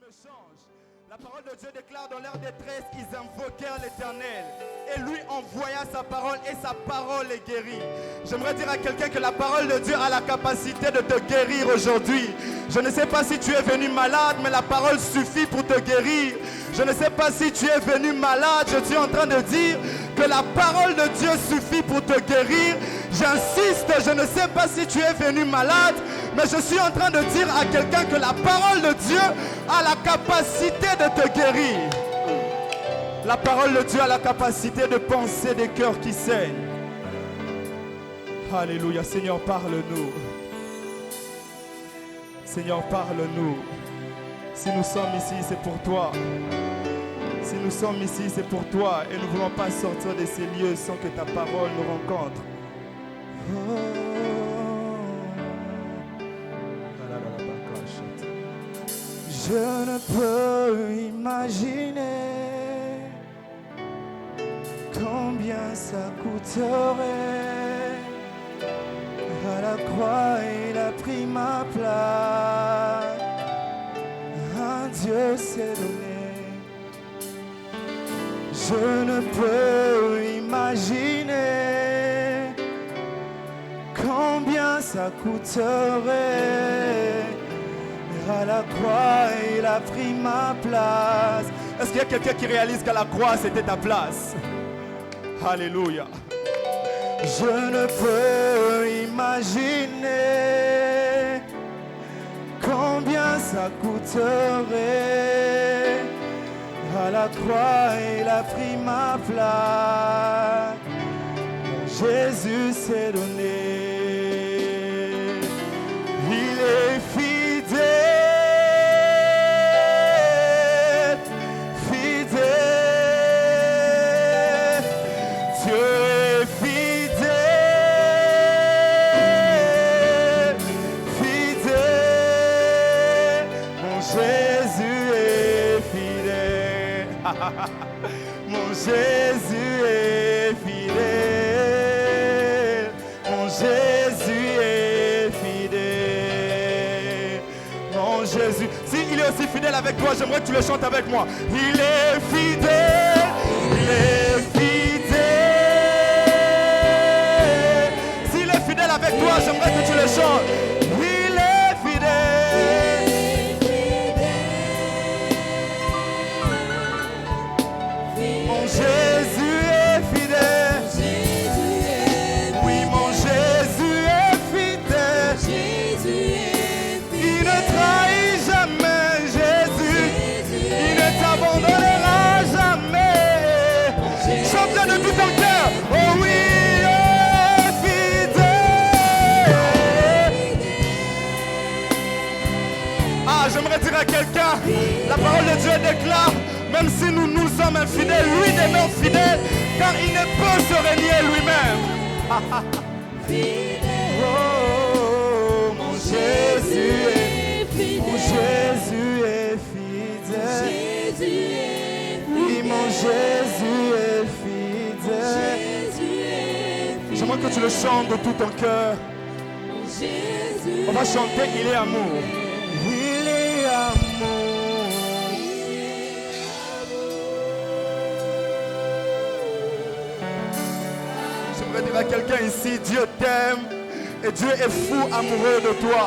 me change. La parole de Dieu déclare dans leur détresse, ils invoquèrent l'Éternel. Et lui envoya sa parole et sa parole les guérit. J'aimerais dire à quelqu'un que la parole de Dieu a la capacité de te guérir aujourd'hui. Je ne sais pas si tu es venu malade, mais la parole suffit pour te guérir. Je ne sais pas si tu es venu malade, je suis en train de dire que la parole de Dieu suffit pour te guérir. J'insiste, je ne sais pas si tu es venu malade, mais je suis en train de dire à quelqu'un que la parole de Dieu a la capacité de te guérir. La parole de Dieu a la capacité de penser des cœurs qui saignent. Alléluia. Seigneur, parle-nous. Seigneur, parle-nous. Si nous sommes ici, c'est pour toi. Si nous sommes ici, c'est pour toi. Et nous ne voulons pas sortir de ces lieux sans que ta parole nous rencontre. Je ne peux imaginer combien ça coûterait. À la croix, il a pris ma place. Un Dieu s'est donné. Je ne peux imaginer combien ça coûterait. À la croix, il a pris ma place. Est-ce qu'il y a quelqu'un qui réalise qu'à la croix, c'était ta place? Alléluia. Je ne peux imaginer combien ça coûterait. À la croix, il a pris ma place. Jésus s'est donné. Il est fidèle, fidèle. Dieu est fidèle, fidèle. Mon Jésus est fidèle. Mon Jésus est fidèle. Mon Jésus est fidèle. Mon Jésus. S'il est aussi fidèle avec toi, j'aimerais que tu le chantes avec moi. Il est fidèle. Il est fidèle. S'il est fidèle avec toi, j'aimerais que tu le chantes. Il est fidèle. Mon Jésus est fidèle. Oui, mon Jésus est fidèle. Il ne trahit jamais, Jésus. Il ne t'abandonnera jamais. Chante de tout ton cœur. Oh oui, il est fidèle. Ah, j'aimerais dire à quelqu'un, la parole de Dieu déclare, même si nous sommes infidèles, lui demeure fidèle, car il ne peut se renier lui-même. Oh, mon Jésus est fidèle. Mon Jésus est fidèle. Oui, mon Jésus est fidèle. J'aimerais que tu le chantes de tout ton cœur. On va chanter, il est amour. Il est amour. J'aimerais dire à quelqu'un ici, Dieu t'aime et Dieu est fou amoureux de toi.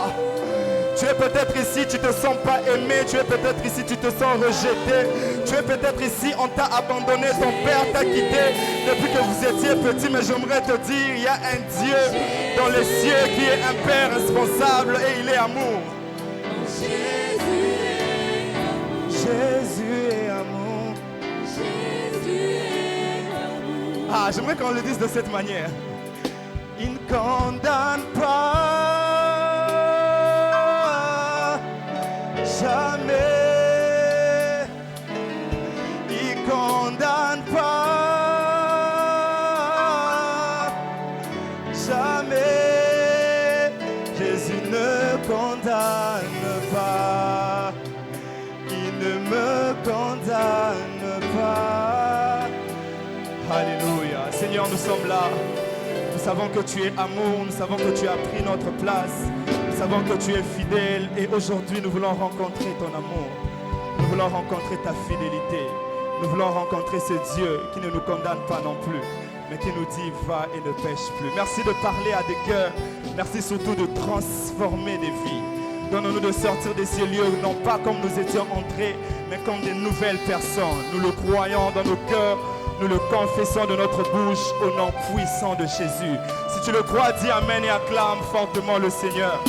Tu es peut-être ici, tu ne te sens pas aimé. Tu es peut-être ici, tu te sens rejeté. Tu es peut-être ici, on t'a abandonné, ton père t'a quitté depuis que vous étiez petit. Mais j'aimerais te dire, il y a un Dieu dans les cieux qui est un Père responsable et il est amour. Jésus est amour. Ah, j'aimerais qu'on le dise de cette manière. Il ne condamne pas, jamais. Il ne condamne pas, jamais. Jésus ne condamne pas. Il ne me condamne pas. Alléluia. Seigneur, nous sommes là. Nous savons que tu es amour, nous savons que tu as pris notre place, nous savons que tu es fidèle et aujourd'hui nous voulons rencontrer ton amour. Nous voulons rencontrer ta fidélité. Nous voulons rencontrer ce Dieu qui ne nous condamne pas non plus, mais qui nous dit va et ne pêche plus. Merci de parler à des cœurs. Merci surtout de transformer des vies. Donne-nous de sortir de ces lieux, non pas comme nous étions entrés, mais comme des nouvelles personnes. Nous le croyons dans nos cœurs, nous le confessons de notre bouche au nom puissant de Jésus. Si tu le crois, dis Amen et acclame fortement le Seigneur.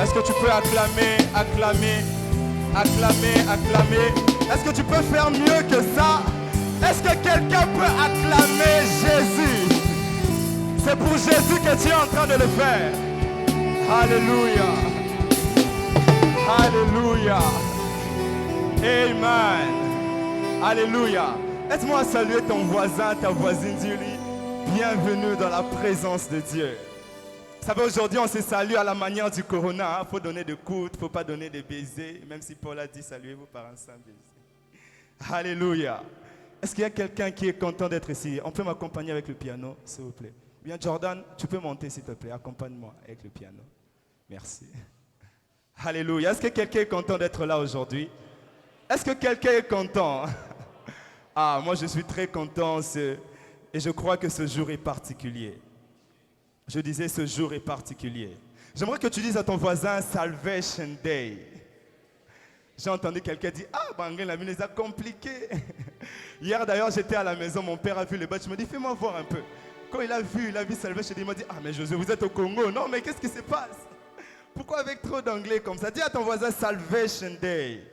Est-ce que tu peux acclamer, acclamer, acclamer, acclamer? Est-ce que tu peux faire mieux que ça? Est-ce que quelqu'un peut acclamer Jésus? C'est pour Jésus que tu es en train de le faire. Alléluia. Alléluia. Amen. Alléluia. Aide-moi à saluer ton voisin, ta voisine, dis-lui bienvenue dans la présence de Dieu. Vous savez, aujourd'hui, on se salue à la manière du Corona. Il faut donner des coudes, il ne faut pas donner des baisers. Même si Paul a dit saluez-vous par un saint baiser. Alléluia. Est-ce qu'il y a quelqu'un qui est content d'être ici? On peut m'accompagner avec le piano, s'il vous plaît. Bien, Jordan, tu peux monter, s'il te plaît. Accompagne-moi avec le piano. Merci. Alléluia. Est-ce que quelqu'un est content d'être là aujourd'hui? Est-ce que quelqu'un est content? Ah, moi, je suis très content et je crois que ce jour est particulier. Je disais, ce jour est particulier. J'aimerais que tu dises à ton voisin, Salvation Day. J'ai entendu quelqu'un dire, ah, Bangé, la vie les a compliqués. Hier d'ailleurs, j'étais à la maison, mon père a vu le badge, je me dis, fais-moi voir un peu. Quand il a vu Salvation Day, il m'a dit, ah, mais José, vous êtes au Congo. Non, mais qu'est-ce qui se passe? Pourquoi avec trop d'anglais comme ça? Dis à ton voisin, Salvation Day.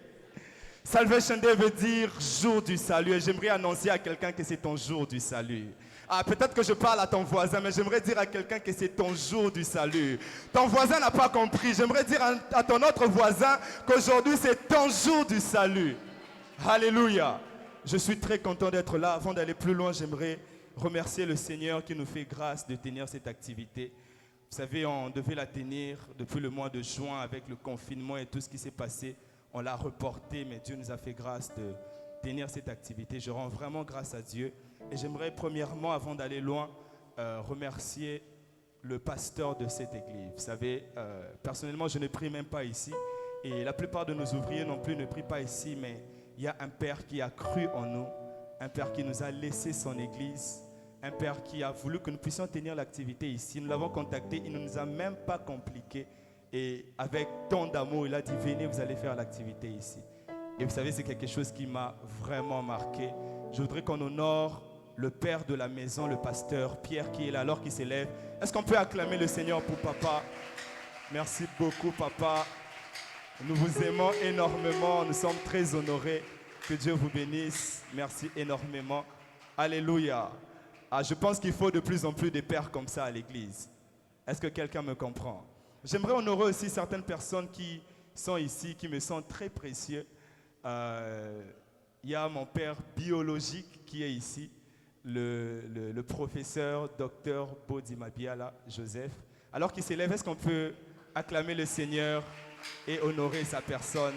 Salvation Day veut dire jour du salut. Et j'aimerais annoncer à quelqu'un que c'est ton jour du salut. Ah, peut-être que je parle à ton voisin, mais j'aimerais dire à quelqu'un que c'est ton jour du salut. Ton voisin n'a pas compris. J'aimerais dire à ton autre voisin qu'aujourd'hui, c'est ton jour du salut. Alléluia. Je suis très content d'être là. Avant d'aller plus loin, j'aimerais remercier le Seigneur qui nous fait grâce de tenir cette activité. Vous savez, on devait la tenir depuis le mois de juin avec le confinement et tout ce qui s'est passé. On l'a reporté, mais Dieu nous a fait grâce de tenir cette activité. Je rends vraiment grâce à Dieu. Et j'aimerais premièrement, avant d'aller loin, remercier le pasteur de cette église. Vous savez, personnellement, je ne prie même pas ici. Et la plupart de nos ouvriers non plus ne prient pas ici. Mais il y a un Père qui a cru en nous. Un Père qui nous a laissé son église. Un Père qui a voulu que nous puissions tenir l'activité ici. Nous l'avons contacté. Il ne nous a même pas compliqué. Et avec tant d'amour, il a dit, venez, vous allez faire l'activité ici. Et vous savez, c'est quelque chose qui m'a vraiment marqué. Je voudrais qu'on honore le père de la maison, le pasteur Pierre qui est là alors qu'il s'élève. Est-ce qu'on peut acclamer le Seigneur pour papa? Merci beaucoup, papa. Nous vous aimons énormément. Nous sommes très honorés. Que Dieu vous bénisse. Merci énormément. Alléluia. Ah, je pense qu'il faut de plus en plus de pères comme ça à l'église. Est-ce que quelqu'un me comprend? J'aimerais honorer aussi certaines personnes qui sont ici, qui me sont très précieux. Il y a mon père biologique qui est ici, le professeur Dr Bodi Mabiala Joseph. Alors qu'il s'élève, est-ce qu'on peut acclamer le Seigneur et honorer sa personne?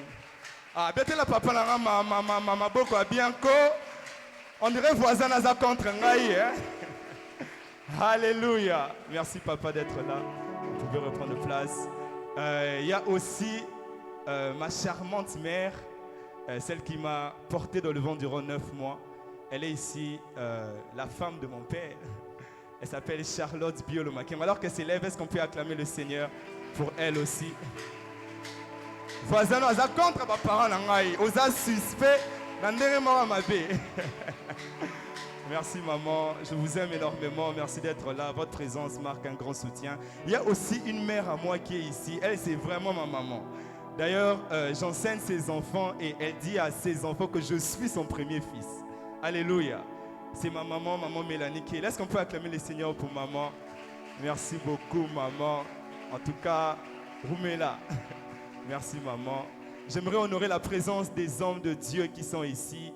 Ah, bientôt la papa la mama boko bianco. On dirait voisin naza contre ngai. Alléluia. Merci papa d'être là. Vous pouvez reprendre place. Il y a aussi ma charmante mère, celle qui m'a porté dans le ventre durant 9 mois. Elle est ici, la femme de mon père. Elle s'appelle Charlotte Biolomakem. Alors qu'elle s'élève, est-ce qu'on peut acclamer le Seigneur pour elle aussi? Voisin, on a contre ma parole, on a suspect. Merci maman, je vous aime énormément, merci d'être là, votre présence marque un grand soutien. Il y a aussi une mère à moi qui est ici, elle c'est vraiment ma maman. D'ailleurs, j'enseigne ses enfants et elle dit à ses enfants que je suis son premier fils. Alléluia. C'est ma maman, maman Mélanie qui est là. Est-ce qu'on peut acclamer le Seigneur pour maman? Merci beaucoup maman. En tout cas, Roumela. Merci maman. J'aimerais honorer la présence des hommes de Dieu qui sont ici.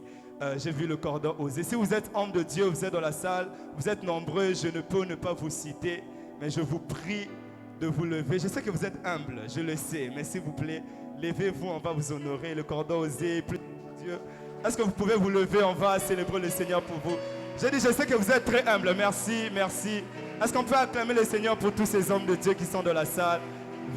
J'ai vu le cordon osé. Si vous êtes homme de Dieu, vous êtes dans la salle, vous êtes nombreux, je ne peux ne pas vous citer, mais je vous prie de vous lever. Je sais que vous êtes humble, je le sais, mais s'il vous plaît, levez-vous, on va vous honorer. Le cordon osé, plus de Dieu. Est-ce que vous pouvez vous lever? On va célébrer le Seigneur pour vous. J'ai dit, je sais que vous êtes très humble. Merci, merci. Est-ce qu'on peut acclamer le Seigneur pour tous ces hommes de Dieu qui sont dans la salle?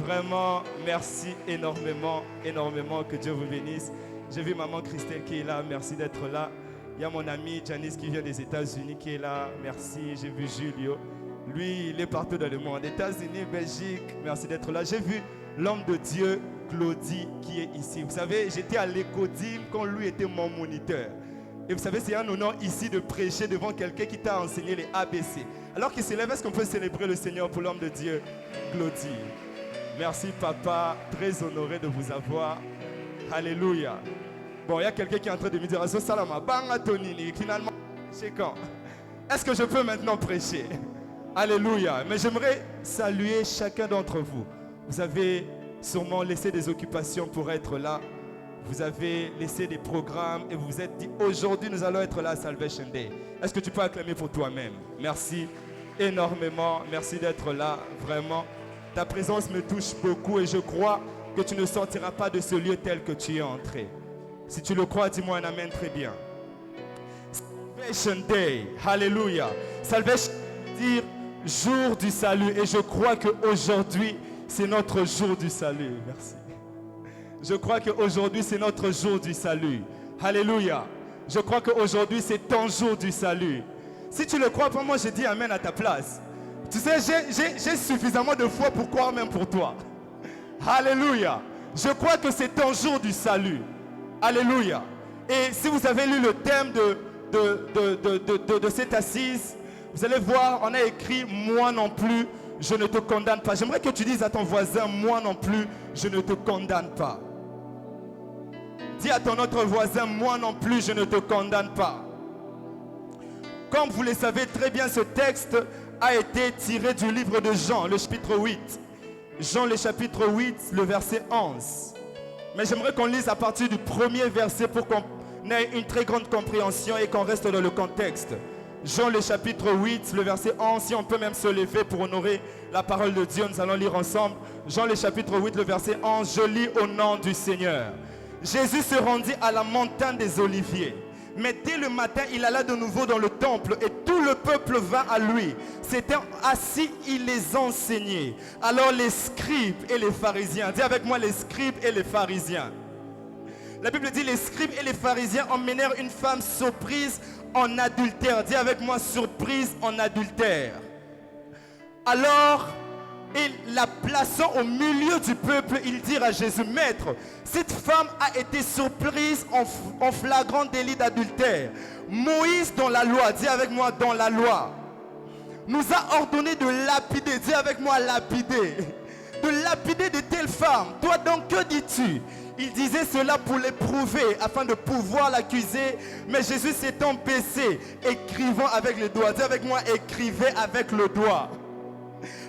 Vraiment, merci énormément, énormément. Que Dieu vous bénisse. J'ai vu maman Christelle qui est là, merci d'être là. Il y a mon ami Janice qui vient des États-Unis qui est là, merci. J'ai vu Julio, lui il est partout dans le monde, États-Unis, Belgique, merci d'être là. J'ai vu l'homme de Dieu, Claudie, qui est ici. Vous savez, j'étais à l'Écodime quand lui était mon moniteur. Et vous savez, c'est un honneur ici de prêcher devant quelqu'un qui t'a enseigné les ABC. Alors qu'il s'élève, est-ce qu'on peut célébrer le Seigneur pour l'homme de Dieu, Claudie? Merci papa, très honoré de vous avoir. Alléluia. Bon, il y a quelqu'un qui est en train de me dire, Salama, banga tonini, finalement, c'est quand? Est-ce que je peux maintenant prêcher? Alléluia. Mais j'aimerais saluer chacun d'entre vous. Vous avez sûrement laissé des occupations pour être là. Vous avez laissé des programmes et vous vous êtes dit, aujourd'hui nous allons être là à Salvation Day. Est-ce que tu peux acclamer pour toi-même? Merci énormément. Merci d'être là, vraiment. Ta présence me touche beaucoup et je crois que tu ne sortiras pas de ce lieu tel que tu es entré. Si tu le crois, dis-moi un amen très bien. Salvation Day, Alléluia. Salvation veut dire jour du salut et je crois qu'aujourd'hui c'est notre jour du salut. Merci. Je crois qu'aujourd'hui c'est notre jour du salut. Alléluia. Je crois qu'aujourd'hui c'est ton jour du salut. Si tu le crois pas, moi je dis amen à ta place. Tu sais, j'ai suffisamment de foi pour croire même pour toi. Alléluia. Je crois que c'est ton jour du salut. Alléluia. Et si vous avez lu le thème de cette assise, vous allez voir, on a écrit « Moi non plus, je ne te condamne pas ». J'aimerais que tu dises à ton voisin « Moi non plus, je ne te condamne pas ». Dis à ton autre voisin « Moi non plus, je ne te condamne pas ». Comme vous le savez très bien, ce texte a été tiré du livre de Jean, le chapitre 8. Jean, le chapitre 8, le verset 11. Mais j'aimerais qu'on lise à partir du premier verset pour qu'on ait une très grande compréhension et qu'on reste dans le contexte. Jean, le chapitre 8, le verset 11. Si on peut même se lever pour honorer la parole de Dieu, nous allons lire ensemble. Jean, le chapitre 8, le verset 11. Je lis au nom du Seigneur. Jésus se rendit à la montagne des Oliviers. Mais dès le matin, il alla de nouveau dans le temple et tout le peuple vint à lui. S'étant assis, il les enseignait. Alors les scribes et les pharisiens, dis avec moi les scribes et les pharisiens. La Bible dit les scribes et les pharisiens emmenèrent une femme surprise en adultère. Dis avec moi surprise en adultère. Alors, et la plaçant au milieu du peuple, ils dirent à Jésus, Maître, cette femme a été surprise en flagrant délit d'adultère. Moïse dans la loi, dis avec moi dans la loi, nous a ordonné de lapider, dis avec moi lapider, de lapider de telles femmes. Toi donc que dis-tu? Il disait cela pour l'éprouver, afin de pouvoir l'accuser. Mais Jésus s'étant baissé, écrivant avec le doigt, dis avec moi écrivez avec le doigt.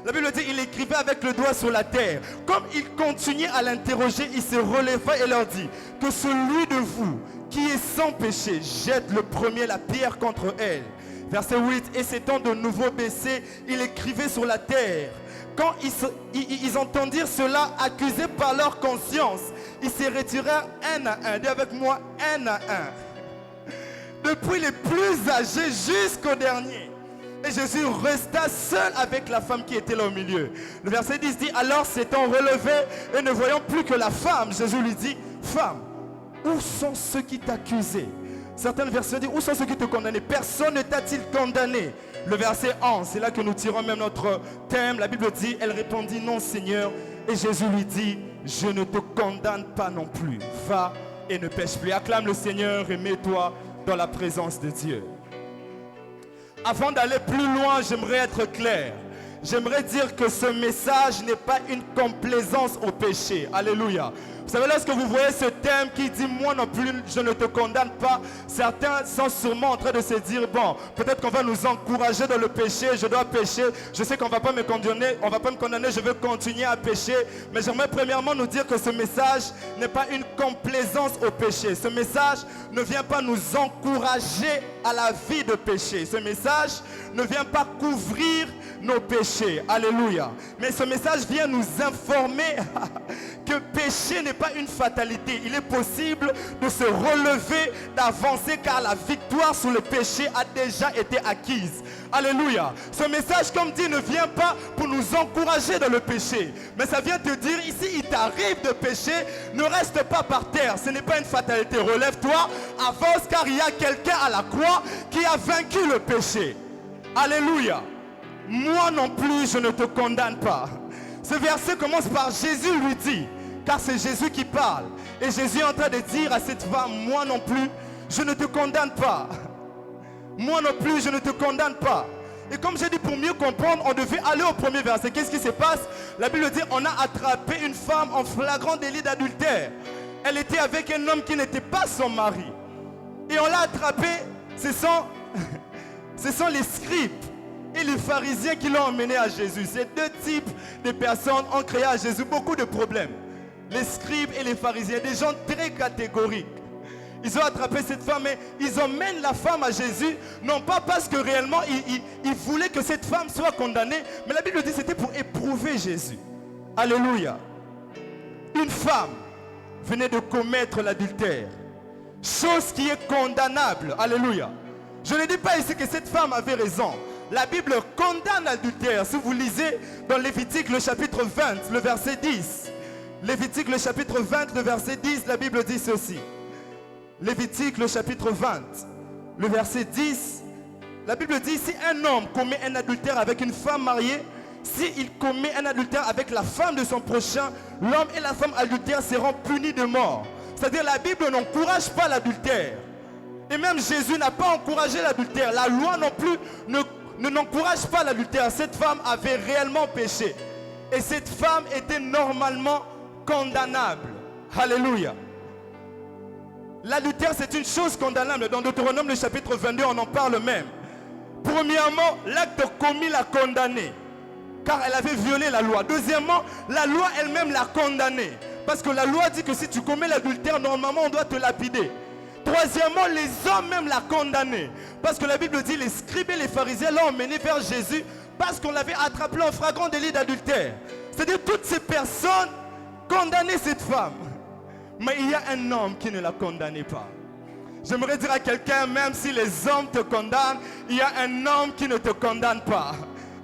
La Bible dit, il écrivait avec le doigt sur la terre. Comme il continuait à l'interroger, il se releva et leur dit, que celui de vous qui est sans péché, jette le premier la pierre contre elle. Verset 8, et s'étant de nouveau baissé, il écrivait sur la terre. Quand ils entendirent cela, accusés par leur conscience, ils se retirèrent un à un. Dis avec moi, un à un. Depuis les plus âgés jusqu'au dernier. Et Jésus resta seul avec la femme qui était là au milieu. Le verset 10 dit, alors s'étant relevé et ne voyant plus que la femme, Jésus lui dit, femme, où sont ceux qui t'accusaient? Certains versets disent, où sont ceux qui te condamnaient? Personne ne t'a-t-il condamné? Le verset 11, c'est là que nous tirons même notre thème. La Bible dit, elle répondit, non Seigneur. Et Jésus lui dit, je ne te condamne pas non plus. Va et ne pêche plus. Acclame le Seigneur et mets-toi dans la présence de Dieu. Avant d'aller plus loin, j'aimerais être clair. J'aimerais dire que ce message n'est pas une complaisance au péché. Alléluia. Vous savez, lorsque vous voyez ce thème qui dit « Moi non plus, je ne te condamne pas », certains sont sûrement en train de se dire « Bon, peut-être qu'on va nous encourager dans le péché, je dois pécher, je sais qu'on ne va pas me condamner, je veux continuer à pécher. » Mais j'aimerais premièrement nous dire que ce message n'est pas une complaisance au péché. Ce message ne vient pas nous encourager à la vie de péché. Ce message ne vient pas couvrir nos péchés. Alléluia. Mais ce message vient nous informer que péché n'est n'est pas une fatalité. Il est possible de se relever, d'avancer, car la victoire sur le péché a déjà été acquise. Alléluia. Ce message, comme dit, ne vient pas pour nous encourager dans le péché, mais ça vient te dire, ici, il t'arrive de pécher, ne reste pas par terre. Ce n'est pas une fatalité. Relève-toi, avance, car il y a quelqu'un à la croix qui a vaincu le péché. Alléluia. Moi non plus, je ne te condamne pas. Ce verset commence par Jésus lui dit, car c'est Jésus qui parle. Et Jésus est en train de dire à cette femme, moi non plus, je ne te condamne pas. Moi non plus, je ne te condamne pas. Et comme j'ai dit, pour mieux comprendre, on devait aller au premier verset. Qu'est-ce qui se passe? La Bible dit, on a attrapé une femme en flagrant délit d'adultère. Elle était avec un homme qui n'était pas son mari. Et on l'a attrapée, ce sont les scribes et les pharisiens qui l'ont emmené à Jésus. Ces deux types de personnes ont créé à Jésus beaucoup de problèmes. Les scribes et les pharisiens, des gens très catégoriques. Ils ont attrapé cette femme et ils emmènent la femme à Jésus, non pas parce que réellement ils voulaient que cette femme soit condamnée, mais la Bible dit que c'était pour éprouver Jésus. Alléluia. Une femme venait de commettre l'adultère, chose qui est condamnable. Alléluia. Je ne dis pas ici que cette femme avait raison. La Bible condamne l'adultère. Si vous lisez dans Lévitique le chapitre 20, le verset 10. Lévitique le chapitre 20, le verset 10, la Bible dit ceci. Lévitique le chapitre 20, le verset 10. La Bible dit, si un homme commet un adultère avec une femme mariée, s'il commet un adultère avec la femme de son prochain, l'homme et la femme adultères seront punis de mort. C'est-à-dire la Bible n'encourage pas l'adultère. Et même Jésus n'a pas encouragé l'adultère. La loi non plus n'encourage pas l'adultère. Cette femme avait réellement péché. Et cette femme était normalement condamnable. Alléluia. L'adultère, c'est une chose condamnable. Dans Deutéronome, le chapitre 22, on en parle même. Premièrement, l'acte commis l'a condamné, car elle avait violé la loi. Deuxièmement, la loi elle-même l'a condamnée. Parce que la loi dit que si tu commets l'adultère, normalement, on doit te lapider. Troisièmement, les hommes même l'ont condamné. Parce que la Bible dit, les scribes et les pharisiens l'ont emmené vers Jésus parce qu'on l'avait attrapé en flagrant délit d'adultère. C'est-à-dire toutes ces personnes condamnaient cette femme. Mais il y a un homme qui ne la condamnait pas. J'aimerais dire à quelqu'un, même si les hommes te condamnent, il y a un homme qui ne te condamne pas.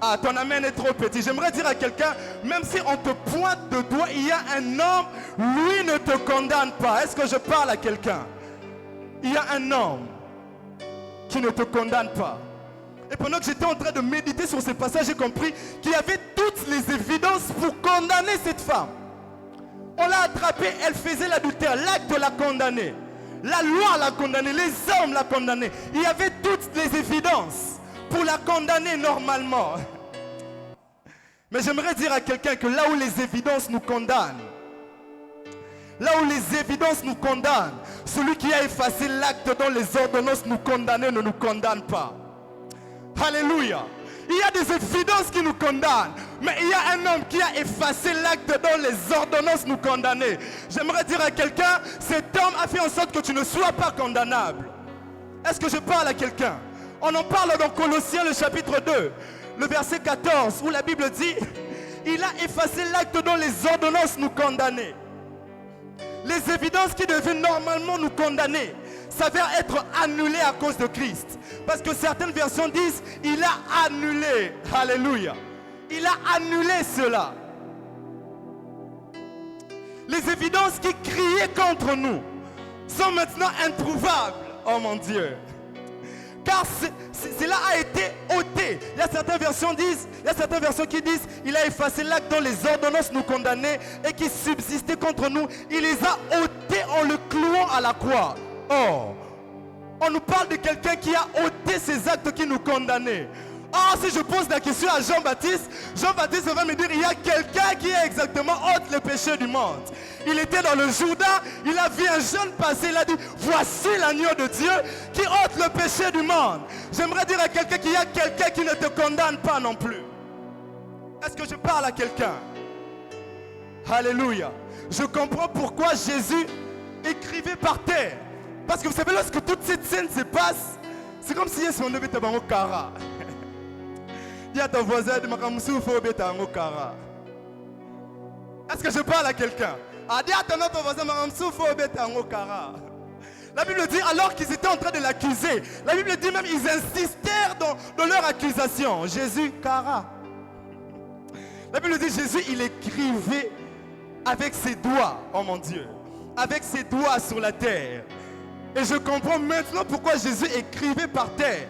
Ah, ton amen est trop petit. J'aimerais dire à quelqu'un, même si on te pointe de doigt, il y a un homme, lui ne te condamne pas. Est-ce que je parle à quelqu'un? Il y a un homme qui ne te condamne pas. Et pendant que j'étais en train de méditer sur ce passage, j'ai compris qu'il y avait toutes les évidences pour condamner cette femme. On l'a attrapée, elle faisait l'adultère, l'acte l'a condamnée. La loi l'a condamnée, les hommes l'ont condamnée. Il y avait toutes les évidences pour la condamner normalement. Mais j'aimerais dire à quelqu'un que là où les évidences nous condamnent, là où les évidences nous condamnent, celui qui a effacé l'acte dont les ordonnances nous condamnaient ne nous condamne pas. Alléluia. Il y a des évidences qui nous condamnent, mais il y a un homme qui a effacé l'acte dont les ordonnances nous condamnaient. J'aimerais dire à quelqu'un, cet homme a fait en sorte que tu ne sois pas condamnable. Est-ce que je parle à quelqu'un? On en parle dans Colossiens le chapitre 2, le verset 14, où la Bible dit, il a effacé l'acte dont les ordonnances nous condamnaient. Les évidences qui devaient normalement nous condamner s'avèrent être annulées à cause de Christ. Parce que certaines versions disent, il a annulé. Alléluia. Il a annulé cela. Les évidences qui criaient contre nous sont maintenant introuvables. Oh mon Dieu. Car cela a été ôté. Il y a certaines versions qui disent, il a effacé l'acte dont les ordonnances nous condamnaient et qui subsistaient contre nous. Il les a ôtés en le clouant à la croix. Oh, on nous parle de quelqu'un qui a ôté ces actes qui nous condamnaient. Or, si je pose la question à Jean-Baptiste, Jean-Baptiste va me dire, il y a quelqu'un qui est exactement ôte le péché du monde. Il était dans le Jourdain, il a vu un jeune passer, il a dit, voici l'agneau de Dieu qui ôte le péché du monde. J'aimerais dire à quelqu'un qu'il y a quelqu'un qui ne te condamne pas non plus. Est-ce que je parle à quelqu'un? Alléluia. Je comprends pourquoi Jésus écrivait par terre. Parce que vous savez, lorsque toute cette scène se passe, c'est comme si son neveu était au Kara. Il y a ton voisin de Makamoussou, il faut bêta au Kara. Est-ce que je parle à quelqu'un? La Bible dit alors qu'ils étaient en train de l'accuser. La Bible dit même ils insistèrent dans leur accusation. Jésus, Kara. La Bible dit Jésus, il écrivait avec ses doigts, oh mon Dieu, avec ses doigts sur la terre. Et je comprends maintenant pourquoi Jésus écrivait par terre.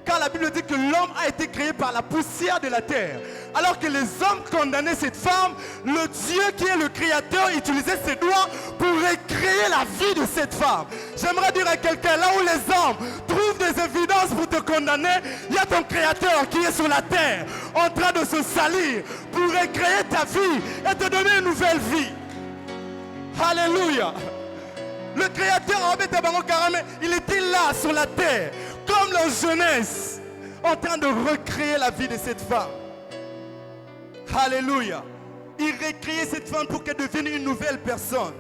Car la Bible dit que l'homme a été créé par la poussière de la terre. Alors que les hommes condamnaient cette femme, le Dieu qui est le créateur utilisait ses doigts pour recréer la vie de cette femme. J'aimerais dire à quelqu'un, là où les hommes trouvent des évidences pour te condamner, il y a ton créateur qui est sur la terre, en train de se salir pour recréer ta vie et te donner une nouvelle vie. Alléluia. Le créateur, il était là sur la terre, comme la jeunesse, en train de recréer la vie de cette femme. Alléluia. Il recréait cette femme pour qu'elle devienne une nouvelle personne.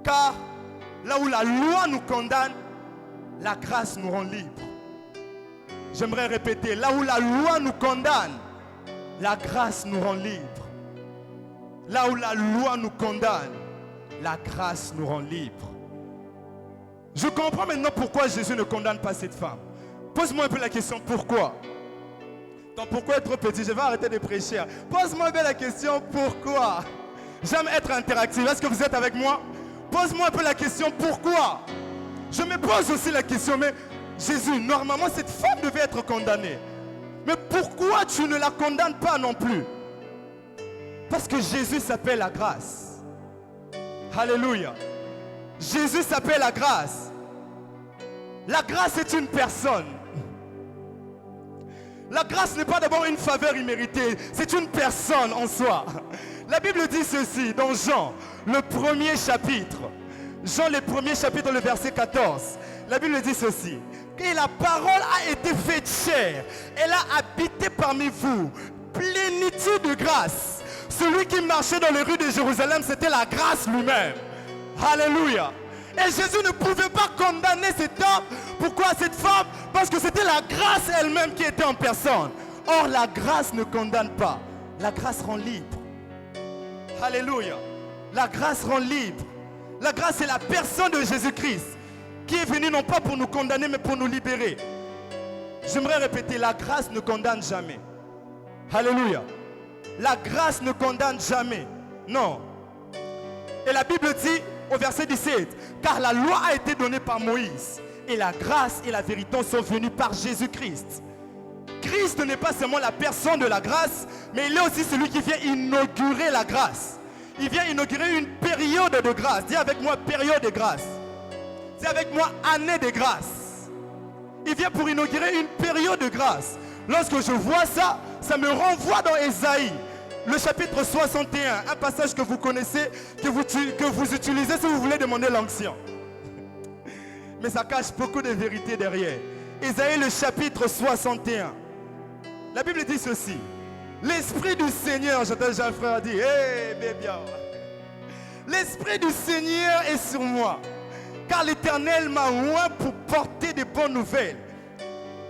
Car là où la loi nous condamne, la grâce nous rend libres. J'aimerais répéter, là où la loi nous condamne, la grâce nous rend libres. Là où la loi nous condamne, la grâce nous rend libres. Je comprends maintenant pourquoi Jésus ne condamne pas cette femme. Pose-moi un peu la question, pourquoi? Donc pourquoi être petit? Je vais arrêter de prêcher. Pose-moi un peu la question, pourquoi? J'aime être interactif. Est-ce que vous êtes avec moi? Pose-moi un peu la question, pourquoi? Je me pose aussi la question, mais Jésus, normalement cette femme devait être condamnée. Mais pourquoi tu ne la condamnes pas non plus? Parce que Jésus s'appelle la grâce. Alléluia. Jésus s'appelle la grâce. La grâce est une personne. La grâce n'est pas d'abord une faveur imméritée, c'est une personne en soi. La Bible dit ceci dans Jean, le premier chapitre. Jean, le premier chapitre, le verset 14. La Bible dit ceci. Et la parole a été faite chair. Elle a habité parmi vous. Plénitude de grâce. Celui qui marchait dans les rues de Jérusalem, c'était la grâce lui-même. Alléluia. Et Jésus ne pouvait pas condamner cet homme. Pourquoi cette femme? Parce que c'était la grâce elle-même qui était en personne. Or, la grâce ne condamne pas. La grâce rend libre. Alléluia. La grâce rend libre. La grâce est la personne de Jésus-Christ qui est venu non pas pour nous condamner, mais pour nous libérer. J'aimerais répéter, la grâce ne condamne jamais. Alléluia. La grâce ne condamne jamais. Non. Et la Bible dit au verset 17, car la loi a été donnée par Moïse et la grâce et la vérité sont venues par Jésus-Christ. Christ n'est pas seulement la personne de la grâce, mais il est aussi celui qui vient inaugurer la grâce. Il vient inaugurer une période de grâce. Dis avec moi période de grâce. Dis avec moi année de grâce. Il vient pour inaugurer une période de grâce. Lorsque je vois ça, ça me renvoie dans Ésaïe. Le chapitre 61, un passage que vous connaissez, que vous utilisez si vous voulez demander l'onction. Mais ça cache beaucoup de vérités derrière. Ésaïe, le chapitre 61. La Bible dit ceci. L'Esprit du Seigneur, j'entends Jean frère dire, hey bébé, l'Esprit du Seigneur est sur moi, car l'Éternel m'a oint pour porter de bonnes nouvelles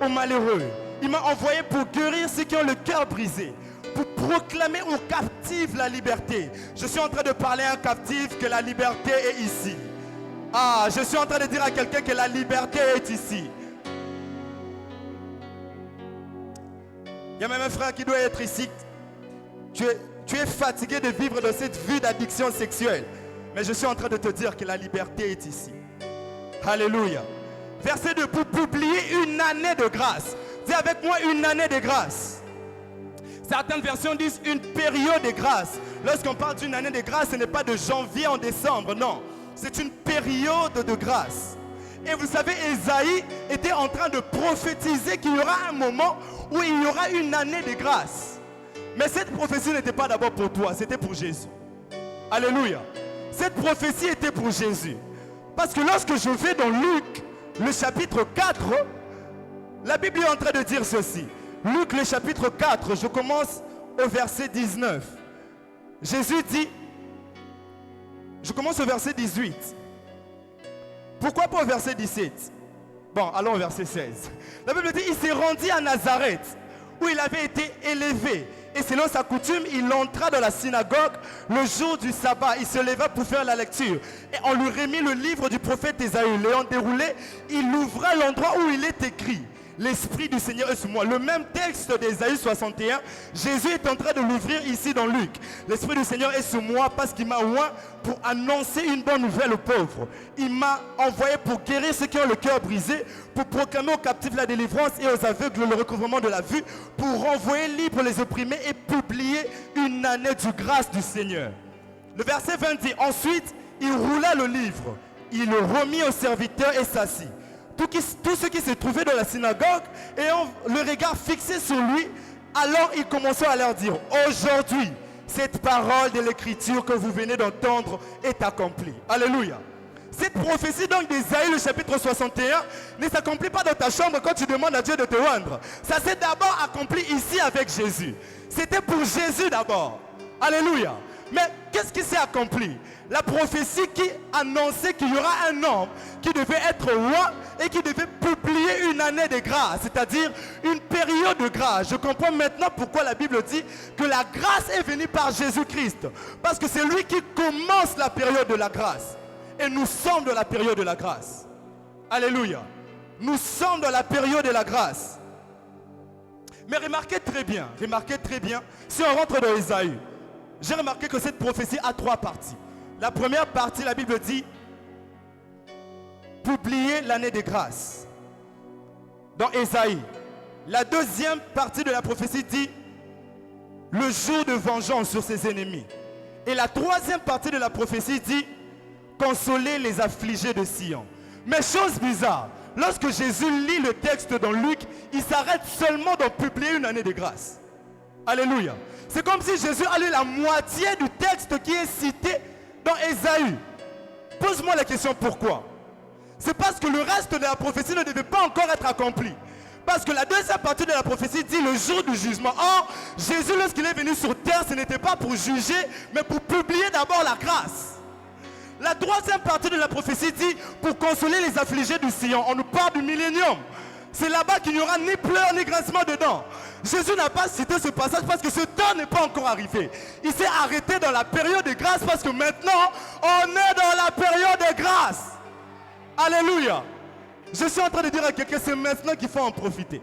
aux malheureux. Il m'a envoyé pour guérir ceux qui ont le cœur brisé, pour proclamer aux captifs la liberté. Je suis en train de parler à un captif que la liberté est ici. Ah, je suis en train de dire à quelqu'un que la liberté est ici. Il y a même un frère qui doit être ici. Tu es fatigué de vivre dans cette vie d'addiction sexuelle. Mais je suis en train de te dire que la liberté est ici. Alléluia. Verset 2, pour publier une année de grâce. Dis avec moi une année de grâce. Certaines versions disent une période de grâce. Lorsqu'on parle d'une année de grâce, ce n'est pas de janvier en décembre, non. C'est une période de grâce. Et vous savez, Ésaïe était en train de prophétiser qu'il y aura un moment où il y aura une année de grâce. Mais cette prophétie n'était pas d'abord pour toi, c'était pour Jésus. Alléluia. Cette prophétie était pour Jésus. Parce que lorsque je vais dans Luc, le chapitre 4, la Bible est en train de dire ceci. Luc, le chapitre 4, je commence au verset 19. Jésus dit, je commence au verset 18. Pourquoi pas au verset 17? Bon, allons au verset 16. La Bible dit, il s'est rendu à Nazareth, où il avait été élevé. Et selon sa coutume, il entra dans la synagogue le jour du sabbat. Il se leva pour faire la lecture. Et on lui remit le livre du prophète Ésaïe. L'ayant déroulé, il ouvra l'endroit où il est écrit. L'Esprit du Seigneur est sur moi. Le même texte d'Ésaïe 61, Jésus est en train de l'ouvrir ici dans Luc. L'Esprit du Seigneur est sur moi parce qu'il m'a oint pour annoncer une bonne nouvelle aux pauvres. Il m'a envoyé pour guérir ceux qui ont le cœur brisé, pour proclamer aux captifs la délivrance et aux aveugles le recouvrement de la vue, pour renvoyer libres les opprimés et publier une année de grâce du Seigneur. Le verset 20 dit, ensuite, il roula le livre, il le remit au serviteur et s'assit. Tous ceux qui se trouvaient dans la synagogue ayant le regard fixé sur lui, alors il commençait à leur dire, aujourd'hui, cette parole de l'écriture que vous venez d'entendre est accomplie. Alléluia. Cette prophétie donc d'Ésaïe, le chapitre 61, ne s'accomplit pas dans ta chambre quand tu demandes à Dieu de te rendre. Ça s'est d'abord accompli ici avec Jésus. C'était pour Jésus d'abord. Alléluia. Mais qu'est-ce qui s'est accompli? La prophétie qui annonçait qu'il y aura un homme qui devait être roi et qui devait publier une année de grâce, c'est-à-dire une période de grâce. Je comprends maintenant pourquoi la Bible dit que la grâce est venue par Jésus-Christ. Parce que c'est lui qui commence la période de la grâce. Et nous sommes dans la période de la grâce. Alléluia. Nous sommes dans la période de la grâce. Mais remarquez très bien, si on rentre dans Ésaïe, j'ai remarqué que cette prophétie a trois parties. La première partie, la Bible dit, publier l'année de grâce. Dans Ésaïe. La deuxième partie de la prophétie dit, le jour de vengeance sur ses ennemis. Et la troisième partie de la prophétie dit, consoler les affligés de Sion. Mais chose bizarre, lorsque Jésus lit le texte dans Luc, il s'arrête seulement dans publier une année de grâce. Alléluia. C'est comme si Jésus a lu la moitié du texte qui est cité dans Ésaïe. Pose-moi la question pourquoi. C'est parce que le reste de la prophétie ne devait pas encore être accompli. Parce que la deuxième partie de la prophétie dit le jour du jugement. Or, Jésus, lorsqu'il est venu sur terre, ce n'était pas pour juger, mais pour publier d'abord la grâce. La troisième partie de la prophétie dit pour consoler les affligés du Sion. On nous parle du millénium. C'est là-bas qu'il n'y aura ni pleurs ni grincement dedans. Jésus n'a pas cité ce passage parce que ce temps n'est pas encore arrivé. Il s'est arrêté dans la période de grâce parce que maintenant, on est dans la période de grâce. Alléluia. Je suis en train de dire à quelqu'un, c'est maintenant qu'il faut en profiter.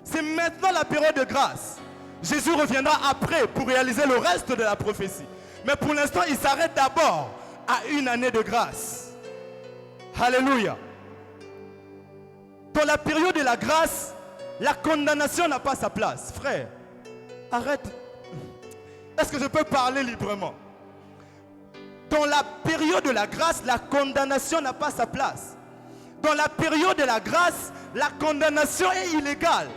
C'est maintenant la période de grâce. Jésus reviendra après pour réaliser le reste de la prophétie. Mais pour l'instant, il s'arrête d'abord à une année de grâce. Alléluia. Dans la période de la grâce, la condamnation n'a pas sa place. Frère, arrête. Est-ce que je peux parler librement? Dans la période de la grâce, la condamnation n'a pas sa place. Dans la période de la grâce, la condamnation est illégale.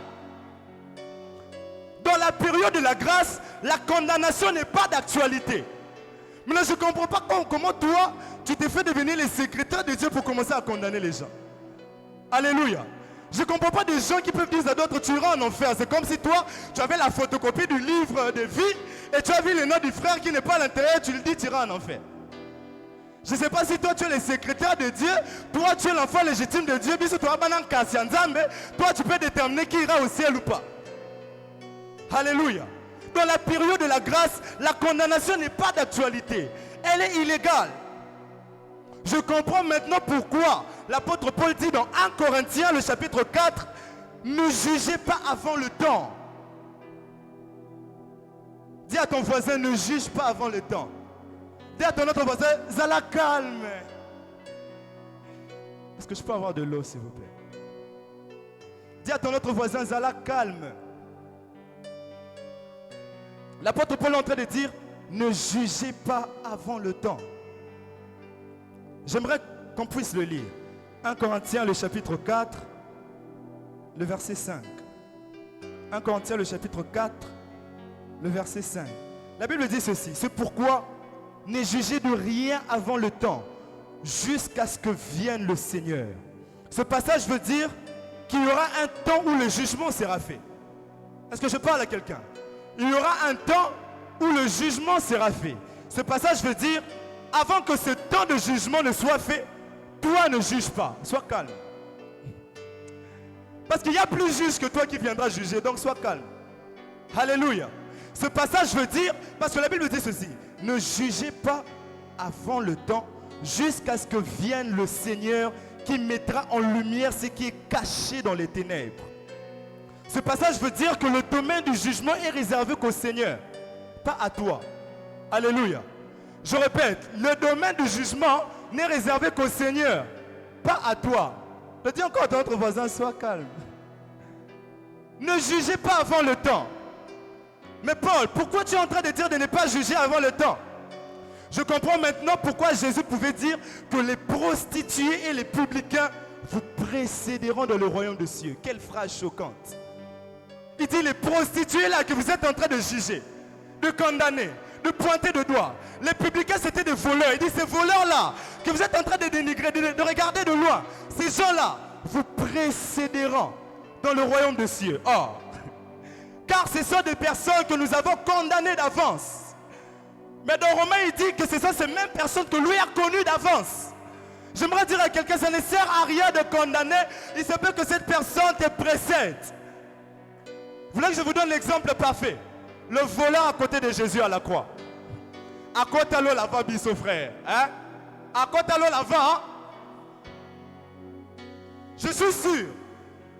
Dans la période de la grâce, la condamnation n'est pas d'actualité. Maintenant, je ne comprends pas comment toi, tu t'es fait devenir le secrétaire de Dieu pour commencer à condamner les gens. Alléluia. Je ne comprends pas des gens qui peuvent dire à d'autres, tu iras en enfer. C'est comme si toi, tu avais la photocopie du livre de vie et tu as vu le nom du frère qui n'est pas à l'intérieur, tu lui dis, tu iras en enfer. Je ne sais pas si toi, tu es le secrétaire de Dieu, toi, tu es l'enfant légitime de Dieu, toi, tu peux déterminer qui ira au ciel ou pas. Alléluia. Dans la période de la grâce, la condamnation n'est pas d'actualité. Elle est illégale. Je comprends maintenant pourquoi l'apôtre Paul dit dans 1 Corinthiens, le chapitre 4, ne jugez pas avant le temps. Dis à ton voisin, ne juge pas avant le temps. Dis à ton autre voisin, Zala calme. Est-ce que je peux avoir de l'eau, s'il vous plaît? Dis à ton autre voisin, Zala calme. L'apôtre Paul est en train de dire, ne jugez pas avant le temps. J'aimerais qu'on puisse le lire. 1 Corinthiens, le chapitre 4, le verset 5. 1 Corinthiens, le chapitre 4, le verset 5. La Bible dit ceci, c'est pourquoi ne jugez de rien avant le temps, jusqu'à ce que vienne le Seigneur. Ce passage veut dire qu'il y aura un temps où le jugement sera fait. Est-ce que je parle à quelqu'un? Il y aura un temps où le jugement sera fait. Ce passage veut dire, avant que ce temps de jugement ne soit fait, toi ne juge pas, sois calme. Parce qu'il y a plus juge que toi qui viendra juger, donc sois calme. Alléluia. Ce passage veut dire, parce que la Bible dit ceci, ne jugez pas avant le temps, jusqu'à ce que vienne le Seigneur qui mettra en lumière ce qui est caché dans les ténèbres. Ce passage veut dire que le domaine du jugement est réservé qu'au Seigneur, pas à toi. Alléluia. Je répète, le domaine du jugement n'est réservé qu'au Seigneur, pas à toi. Je dis encore à ton autre voisin, sois calme. Ne jugez pas avant le temps. Mais Paul, pourquoi tu es en train de dire de ne pas juger avant le temps? Je comprends maintenant pourquoi Jésus pouvait dire que les prostituées et les publicains vous précéderont dans le royaume des cieux. Quelle phrase choquante. Il dit les prostituées là que vous êtes en train de juger, de condamner, de pointer de doigt. Les publicains c'était des voleurs. Il dit ces voleurs là que vous êtes en train de dénigrer, de regarder de loin. Ces gens là vous précéderont dans le royaume des cieux. Or, car ce sont des personnes que nous avons condamnées d'avance. Mais dans Romains, il dit que ce sont ces mêmes personnes que lui a connues d'avance. J'aimerais dire à quelqu'un, ça ne sert à rien de condamner. Il se peut que cette personne te précède. Vous voulez que je vous donne l'exemple parfait? Le voleur à côté de Jésus à la croix. À côté de l'avant, biso frère. Hein? À côté de l'avant, je suis sûr.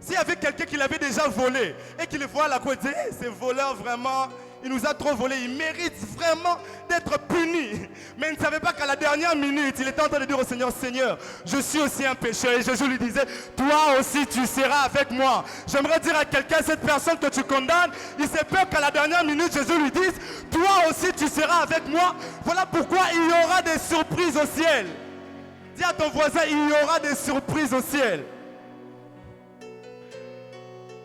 S'il y avait quelqu'un qui l'avait déjà volé et qui le voit à la côté, hey, ce voleur vraiment, il nous a trop volé, il mérite vraiment d'être puni. Mais il ne savait pas qu'à la dernière minute, il était en train de dire au Seigneur, Seigneur, je suis aussi un pécheur. Et Jésus lui disait, toi aussi tu seras avec moi. J'aimerais dire à quelqu'un, cette personne que tu condamnes, il s'est peur qu'à la dernière minute, Jésus lui dise, toi aussi tu seras avec moi. Voilà pourquoi il y aura des surprises au ciel. Dis à ton voisin, il y aura des surprises au ciel.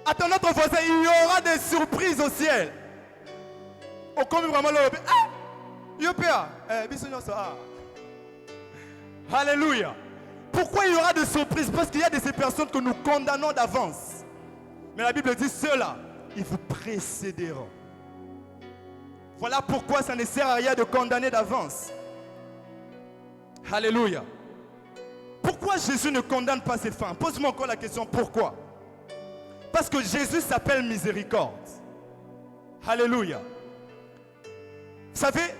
À ton autre voisin, il y aura des surprises au ciel. Oh, comme vraiment là, ah, yopéa, alléluia. Pourquoi il y aura des surprises? Parce qu'il y a de ces personnes que nous condamnons d'avance. Mais la Bible dit ceux-là, ils vous précéderont. Voilà pourquoi ça ne sert à rien de condamner d'avance. Alléluia. Pourquoi Jésus ne condamne pas ces femmes? Pose-moi encore la question, pourquoi? Parce que Jésus s'appelle miséricorde. Alléluia. Vous savez,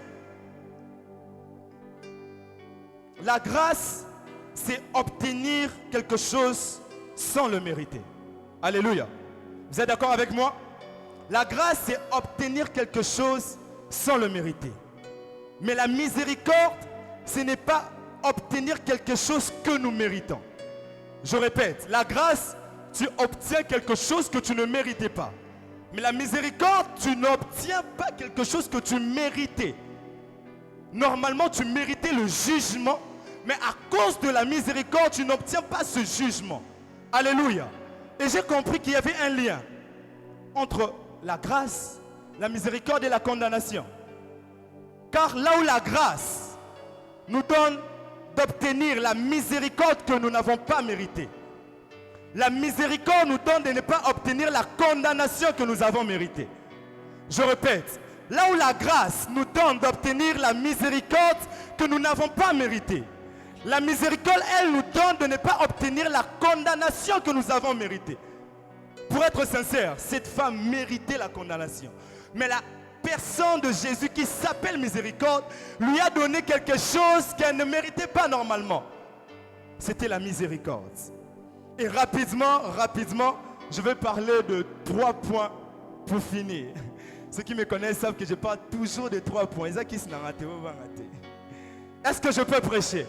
la grâce, c'est obtenir quelque chose sans le mériter. Alléluia. Vous êtes d'accord avec moi? La grâce, c'est obtenir quelque chose sans le mériter. Mais la miséricorde, ce n'est pas obtenir quelque chose que nous méritons. Je répète, la grâce, tu obtiens quelque chose que tu ne méritais pas. Mais la miséricorde, tu n'obtiens pas quelque chose que tu méritais. Normalement, tu méritais le jugement, mais à cause de la miséricorde, tu n'obtiens pas ce jugement. Alléluia. Et j'ai compris qu'il y avait un lien entre la grâce, la miséricorde et la condamnation. Car là où la grâce nous donne d'obtenir la miséricorde que nous n'avons pas méritée, la miséricorde nous donne de ne pas obtenir la condamnation que nous avons méritée. Je répète, là où la grâce nous donne d'obtenir la miséricorde que nous n'avons pas méritée, la miséricorde, elle, nous donne de ne pas obtenir la condamnation que nous avons méritée. Pour être sincère, cette femme méritait la condamnation. Mais la personne de Jésus qui s'appelle miséricorde lui a donné quelque chose qu'elle ne méritait pas normalement. C'était la miséricorde. Et rapidement, je vais parler de 3 points pour finir. Ceux qui me connaissent savent que je parle toujours de 3 points. Est-ce que je peux prêcher?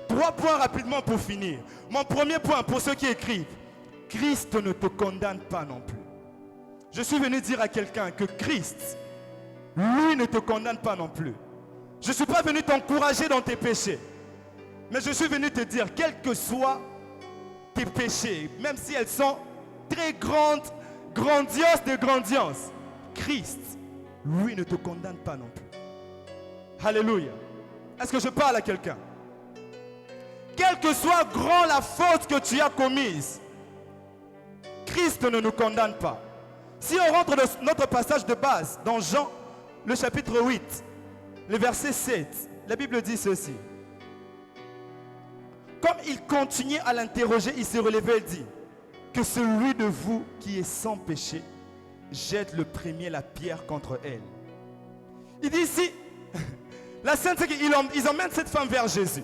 3 points rapidement pour finir. Mon premier point pour ceux qui écrivent. Christ ne te condamne pas non plus. Je suis venu dire à quelqu'un que Christ, lui, ne te condamne pas non plus. Je ne suis pas venu t'encourager dans tes péchés. Mais je suis venu te dire, quels que soient tes péchés, même si elles sont très grandes, grandioses de grandiose, Christ, lui, ne te condamne pas non plus. Alléluia. Est-ce que je parle à quelqu'un? Quelle que soit grand la faute que tu as commise, Christ ne nous condamne pas. Si on rentre dans notre passage de base, dans Jean, le chapitre 8, le verset 7, la Bible dit ceci. Comme il continuait à l'interroger, il se relevait et dit, que celui de vous qui est sans péché, jette le premier la pierre contre elle. Il dit ici, la Sainte, c'est qu'ils emmènent cette femme vers Jésus.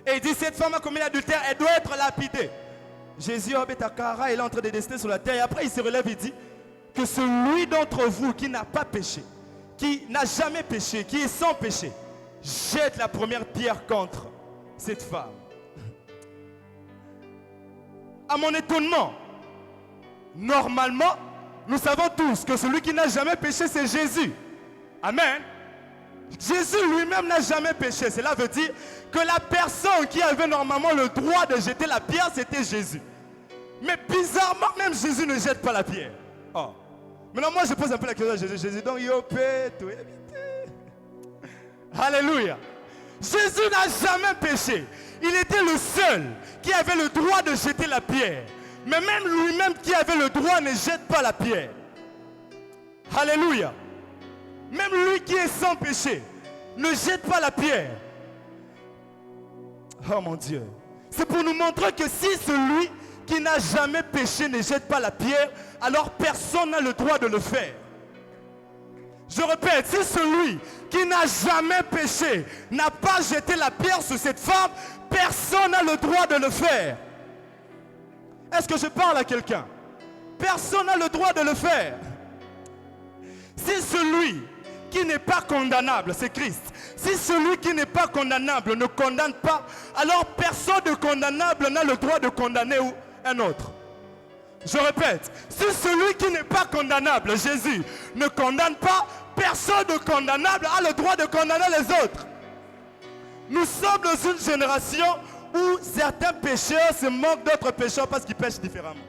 Et il dit, cette femme a commis l'adultère, elle doit être lapidée. Jésus, il est en train de descendre sur la terre. Et après, il se relève et dit que celui d'entre vous qui n'a pas péché, qui n'a jamais péché, qui est sans péché, jette la première pierre contre cette femme. À mon étonnement, normalement, nous savons tous que celui qui n'a jamais péché, c'est Jésus. Amen. Jésus lui-même n'a jamais péché. Cela veut dire que la personne qui avait normalement le droit de jeter la pierre, c'était Jésus. Mais bizarrement, même Jésus ne jette pas la pierre. Oh. Maintenant, moi, je pose un peu la question à Jésus. Jésus, donc, alléluia. Jésus n'a jamais péché. Il était le seul qui avait le droit de jeter la pierre. Mais même lui-même qui avait le droit ne jette pas la pierre. Alléluia. Même lui qui est sans péché ne jette pas la pierre. Oh mon Dieu. C'est pour nous montrer que si celui qui n'a jamais péché ne jette pas la pierre, alors personne n'a le droit de le faire. Je répète, si celui qui n'a jamais péché n'a pas jeté la pierre sur cette femme, personne n'a le droit de le faire. Est-ce que je parle à quelqu'un? Personne n'a le droit de le faire. Si celui qui n'est pas condamnable, c'est Christ. Si celui qui n'est pas condamnable ne condamne pas, alors personne de condamnable n'a le droit de condamner un autre. Je répète, si celui qui n'est pas condamnable, Jésus, ne condamne pas, personne de condamnable a le droit de condamner les autres. Nous sommes dans une génération où certains pécheurs se moquent d'autres pécheurs parce qu'ils pêchent différemment.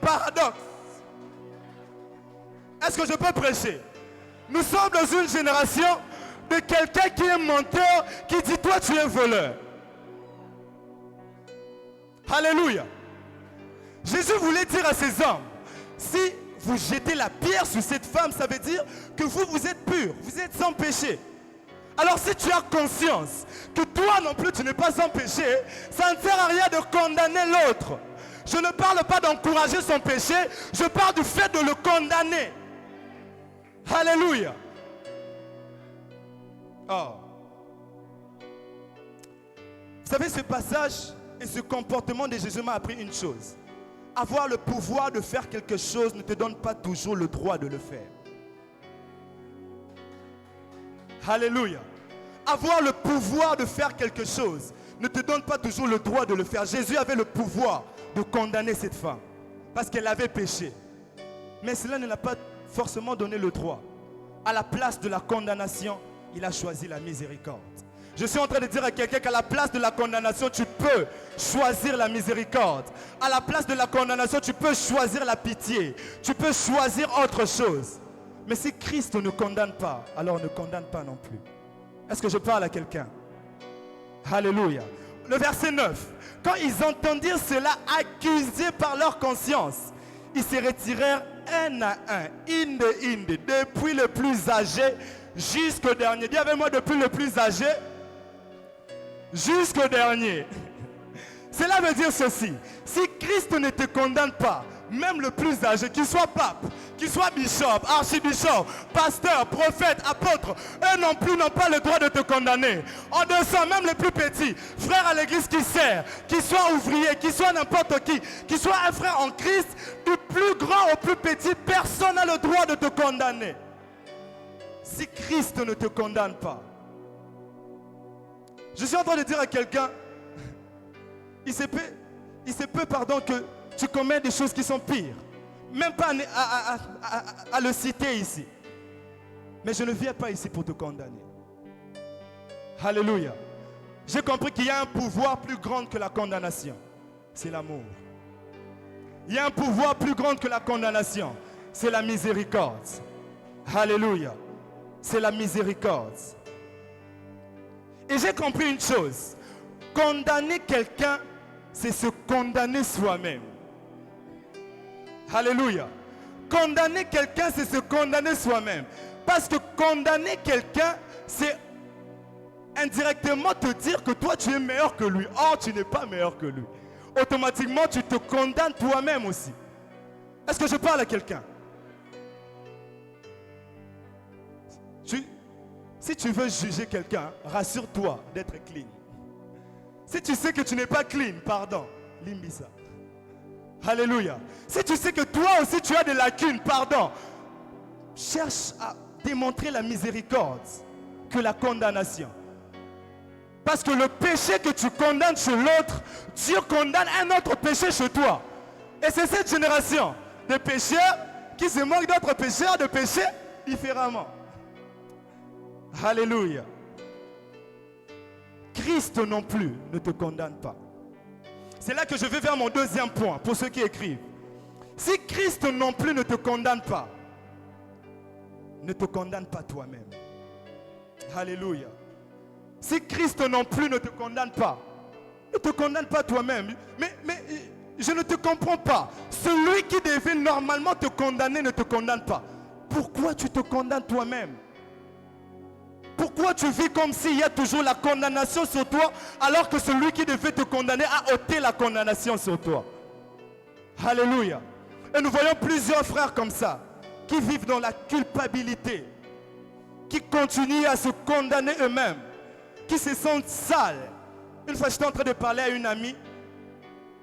Paradoxe. Est-ce que je peux prêcher? Nous sommes dans une génération de quelqu'un qui est menteur, qui dit toi tu es voleur. Alléluia. Jésus voulait dire à ces hommes, si vous jetez la pierre sur cette femme, ça veut dire que vous êtes pur, vous êtes sans péché. Alors si tu as conscience que toi non plus tu n'es pas sans péché, ça ne sert à rien de condamner l'autre. Je ne parle pas d'encourager son péché, je parle du fait de le condamner. Alléluia. Oh. Vous savez, ce passage et ce comportement de Jésus m'a appris une chose. Avoir le pouvoir de faire quelque chose ne te donne pas toujours le droit de le faire. Alléluia. Avoir le pouvoir de faire quelque chose ne te donne pas toujours le droit de le faire. Jésus avait le pouvoir de condamner cette femme parce qu'elle avait péché. Mais cela ne l'a pas forcément donné le droit. À la place de la condamnation, il a choisi la miséricorde. Je suis en train de dire à quelqu'un qu'à la place de la condamnation, tu peux choisir la miséricorde. À la place de la condamnation, tu peux choisir la pitié. Tu peux choisir autre chose. Mais si Christ ne condamne pas, alors ne condamne pas non plus. Est-ce que je parle à quelqu'un? Alléluia. Le verset 9. Quand ils entendirent cela, accusés par leur conscience, ils se retirèrent un à un, depuis le plus âgé jusqu'au dernier. Dis avec moi, depuis le plus âgé jusqu'au dernier. Cela veut dire ceci. Si Christ ne te condamne pas, même le plus âgé, qu'il soit pape, qu'il soit bishop, archibishop, pasteur, prophète, apôtre, eux non plus n'ont pas le droit de te condamner. En dessous, même les plus petits, frères à l'église qui sert, qui soit ouvrier, qui soit n'importe qui soit un frère en Christ, du plus grand au plus petit, personne n'a le droit de te condamner. Si Christ ne te condamne pas. Je suis en train de dire à quelqu'un, il se peut, que tu commets des choses qui sont pires. Même pas à le citer ici. Mais je ne viens pas ici pour te condamner. Alléluia. J'ai compris qu'il y a un pouvoir plus grand que la condamnation. C'est l'amour. Il y a un pouvoir plus grand que la condamnation. C'est la miséricorde. Alléluia. C'est la miséricorde. Et j'ai compris une chose. Condamner quelqu'un, c'est se condamner soi-même. Alléluia. Condamner quelqu'un, c'est se condamner soi-même. Parce que condamner quelqu'un, c'est indirectement te dire que toi, tu es meilleur que lui. Or, tu n'es pas meilleur que lui. Automatiquement, tu te condamnes toi-même aussi. Est-ce que je parle à quelqu'un? Si tu veux juger quelqu'un, rassure-toi d'être clean. Si tu sais que tu n'es pas clean, pardon, limbisa. Alléluia. Si tu sais que toi aussi tu as des lacunes, pardon, cherche à démontrer la miséricorde que la condamnation. Parce que le péché que tu condamnes chez l'autre, Dieu condamne un autre péché chez toi. Et c'est cette génération de pécheurs qui se moquent d'autres pécheurs de pécher différemment. Alléluia. Christ non plus ne te condamne pas. C'est là que je vais vers mon deuxième point pour ceux qui écrivent. Si Christ non plus ne te condamne pas, ne te condamne pas toi-même. Alléluia. Si Christ non plus ne te condamne pas, ne te condamne pas toi-même. Mais je ne te comprends pas. Celui qui devait normalement te condamner ne te condamne pas. Pourquoi tu te condamnes toi-même? Pourquoi tu vis comme s'il y a toujours la condamnation sur toi alors que celui qui devait te condamner a ôté la condamnation sur toi? Alléluia. Et nous voyons plusieurs frères comme ça qui vivent dans la culpabilité, qui continuent à se condamner eux-mêmes, qui se sentent sales. Une fois j'étais en train de parler à une amie,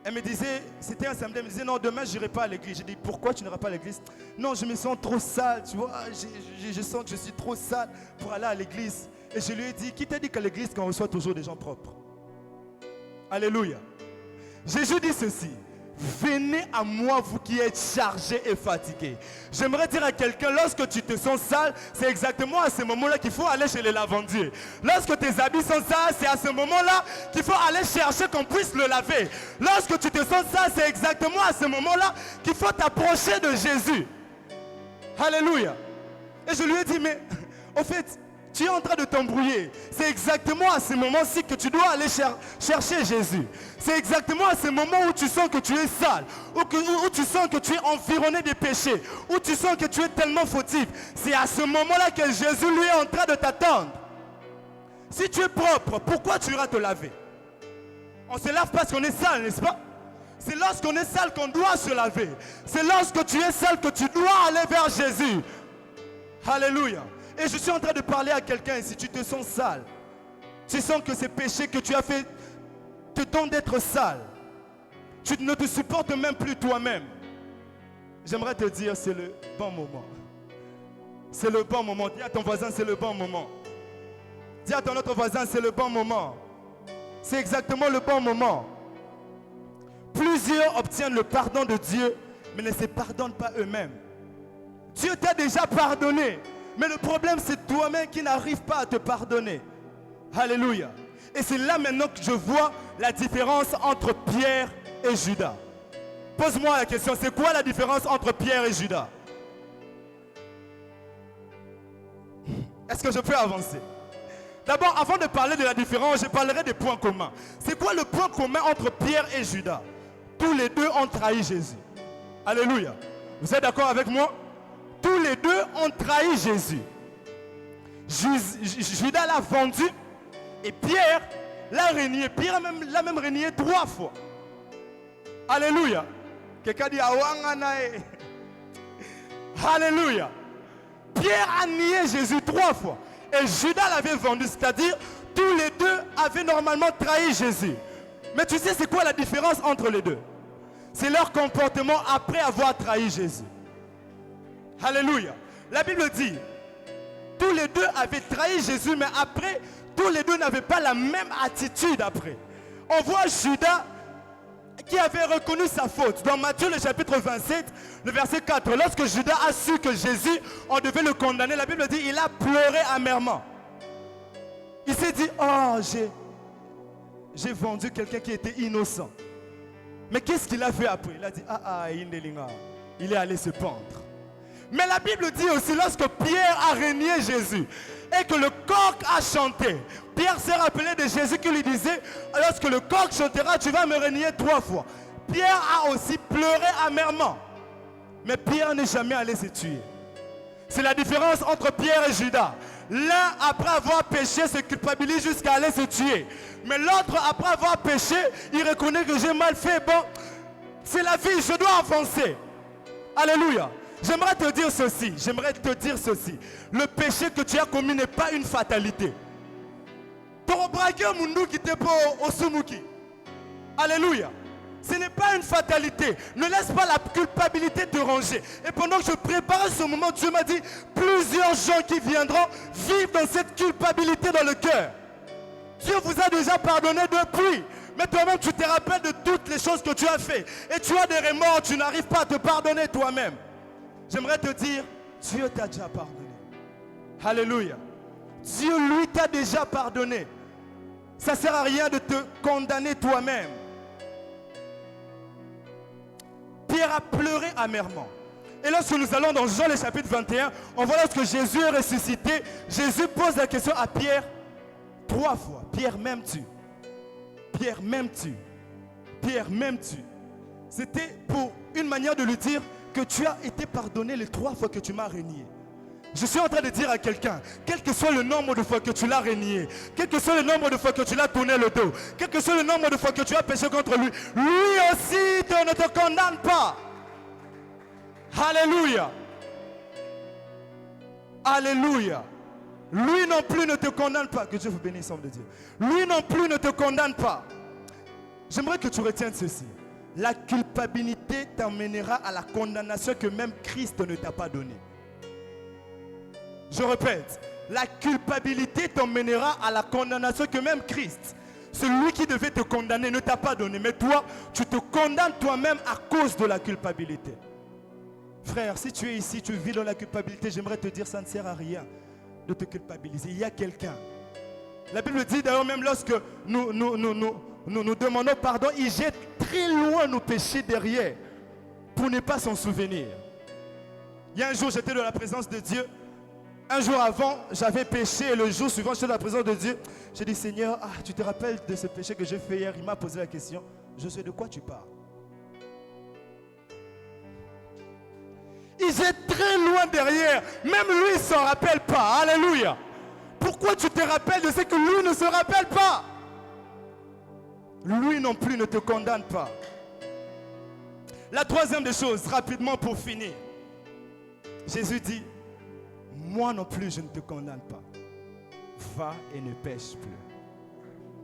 elle me disait, c'était un samedi, elle me disait non, demain je n'irai pas à l'église. J'ai dit pourquoi tu n'iras pas à l'église? Non, je me sens trop sale, tu vois, je sens que je suis trop sale pour aller à l'église. Et je lui ai dit, qui t'a dit qu'à l'église qu'on reçoit toujours des gens propres? Alléluia. Jésus dit ceci: venez à moi, vous qui êtes chargés et fatigués. J'aimerais dire à quelqu'un, lorsque tu te sens sale, c'est exactement à ce moment-là qu'il faut aller chez les lavandiers. Lorsque tes habits sont sales, c'est à ce moment-là qu'il faut aller chercher qu'on puisse le laver. Lorsque tu te sens sale, c'est exactement à ce moment-là qu'il faut t'approcher de Jésus. Alléluia. Et je lui ai dit, mais au fait, tu es en train de t'embrouiller. C'est exactement à ce moment-ci que tu dois aller chercher Jésus. C'est exactement à ce moment où tu sens que tu es sale, où tu sens que tu es environné de péchés, où tu sens que tu es tellement fautif. C'est à ce moment-là que Jésus lui est en train de t'attendre. Si tu es propre, pourquoi tu iras te laver? On se lave parce qu'on est sale, n'est-ce pas? C'est lorsqu'on est sale qu'on doit se laver. C'est lorsque tu es sale que tu dois aller vers Jésus. Alléluia. Et je suis en train de parler à quelqu'un, si tu te sens sale, tu sens que ces péchés que tu as fait te donnent d'être sale, tu ne te supportes même plus toi-même, j'aimerais te dire, c'est le bon moment. C'est le bon moment. Dis à ton voisin, c'est le bon moment. Dis à ton autre voisin, c'est le bon moment. C'est exactement le bon moment. Plusieurs obtiennent le pardon de Dieu, mais ne se pardonnent pas eux-mêmes. Dieu t'a déjà pardonné. Mais le problème, c'est toi-même qui n'arrives pas à te pardonner. Alléluia. Et c'est là maintenant que je vois la différence entre Pierre et Judas. Pose-moi la question, c'est quoi la différence entre Pierre et Judas? Est-ce que je peux avancer? D'abord, avant de parler de la différence, je parlerai des points communs. C'est quoi le point commun entre Pierre et Judas? Tous les deux ont trahi Jésus. Alléluia. Vous êtes d'accord avec moi? Tous les deux ont trahi Jésus. Judas l'a vendu et Pierre l'a renié. Pierre l'a même renié 3 fois. Alléluia. Quelqu'un dit Awanganae. Alléluia. Pierre a nié Jésus 3 fois. Et Judas l'avait vendu. C'est-à-dire, tous les deux avaient normalement trahi Jésus. Mais tu sais c'est quoi la différence entre les deux? C'est leur comportement après avoir trahi Jésus. Alléluia. La Bible dit, tous les deux avaient trahi Jésus, mais après, tous les deux n'avaient pas la même attitude après. On voit Judas qui avait reconnu sa faute. Dans Matthieu le chapitre 27, le verset 4, lorsque Judas a su que Jésus, on devait le condamner, la Bible dit, il a pleuré amèrement. Il s'est dit, oh, j'ai vendu quelqu'un qui était innocent. Mais qu'est-ce qu'il a fait après? Il a dit, il est allé se pendre. Mais la Bible dit aussi, lorsque Pierre a renié Jésus et que le coq a chanté, Pierre s'est rappelé de Jésus qui lui disait, lorsque le coq chantera, tu vas me renier 3 fois. Pierre a aussi pleuré amèrement. Mais Pierre n'est jamais allé se tuer. C'est la différence entre Pierre et Judas. L'un, après avoir péché, se culpabilise jusqu'à aller se tuer. Mais l'autre, après avoir péché, il reconnaît que j'ai mal fait. Bon, c'est la vie, je dois avancer. Alléluia. J'aimerais te dire ceci. Le péché que tu as commis n'est pas une fatalité. Alléluia. Ce n'est pas une fatalité. Ne laisse pas la culpabilité te ranger. Et pendant que je préparais ce moment, Dieu m'a dit, plusieurs gens qui viendront vivent dans cette culpabilité dans le cœur. Dieu vous a déjà pardonné depuis. Mais toi-même, tu te rappelles de toutes les choses que tu as fait. Et tu as des remords, tu n'arrives pas à te pardonner toi-même. J'aimerais te dire, Dieu t'a déjà pardonné. Alléluia. Dieu, lui, t'a déjà pardonné. Ça ne sert à rien de te condamner toi-même. Pierre a pleuré amèrement. Et lorsque nous allons dans Jean le chapitre 21, on voit lorsque Jésus est ressuscité, Jésus pose la question à Pierre 3 fois. Pierre, m'aimes-tu? Pierre, m'aimes-tu? Pierre, m'aimes-tu? C'était pour une manière de lui dire que tu as été pardonné les 3 fois que tu m'as renié. Je suis en train de dire à quelqu'un, quel que soit le nombre de fois que tu l'as renié, quel que soit le nombre de fois que tu l'as tourné le dos, quel que soit le nombre de fois que tu as péché contre lui, lui aussi ne te condamne pas. Alléluia. Alléluia. Lui non plus ne te condamne pas. Que Dieu vous bénisse, homme de Dieu. Lui non plus ne te condamne pas. J'aimerais que tu retiennes ceci. La culpabilité t'emmènera à la condamnation que même Christ ne t'a pas donnée. Je répète, la culpabilité t'emmènera à la condamnation que même Christ, celui qui devait te condamner, ne t'a pas donné. Mais toi, tu te condamnes toi-même à cause de la culpabilité. Frère, si tu es ici, tu vis dans la culpabilité, j'aimerais te dire, ça ne sert à rien de te culpabiliser. Il y a quelqu'un. La Bible dit d'ailleurs, même lorsque nous demandons pardon, il jette très loin nos péchés derrière pour ne pas s'en souvenir. Il y a un jour, j'étais dans la présence de Dieu. Un jour avant, j'avais péché et le jour suivant, j'étais dans la présence de Dieu. J'ai dit, Seigneur, tu te rappelles de ce péché que j'ai fait hier? Il m'a posé la question, je sais de quoi tu parles. Il est très loin derrière. Même lui, il ne s'en rappelle pas. Alléluia. Pourquoi tu te rappelles de ce que lui ne se rappelle pas? Lui non plus ne te condamne pas. La troisième des choses, rapidement pour finir. Jésus dit, moi non plus je ne te condamne pas. Va et ne pêche plus.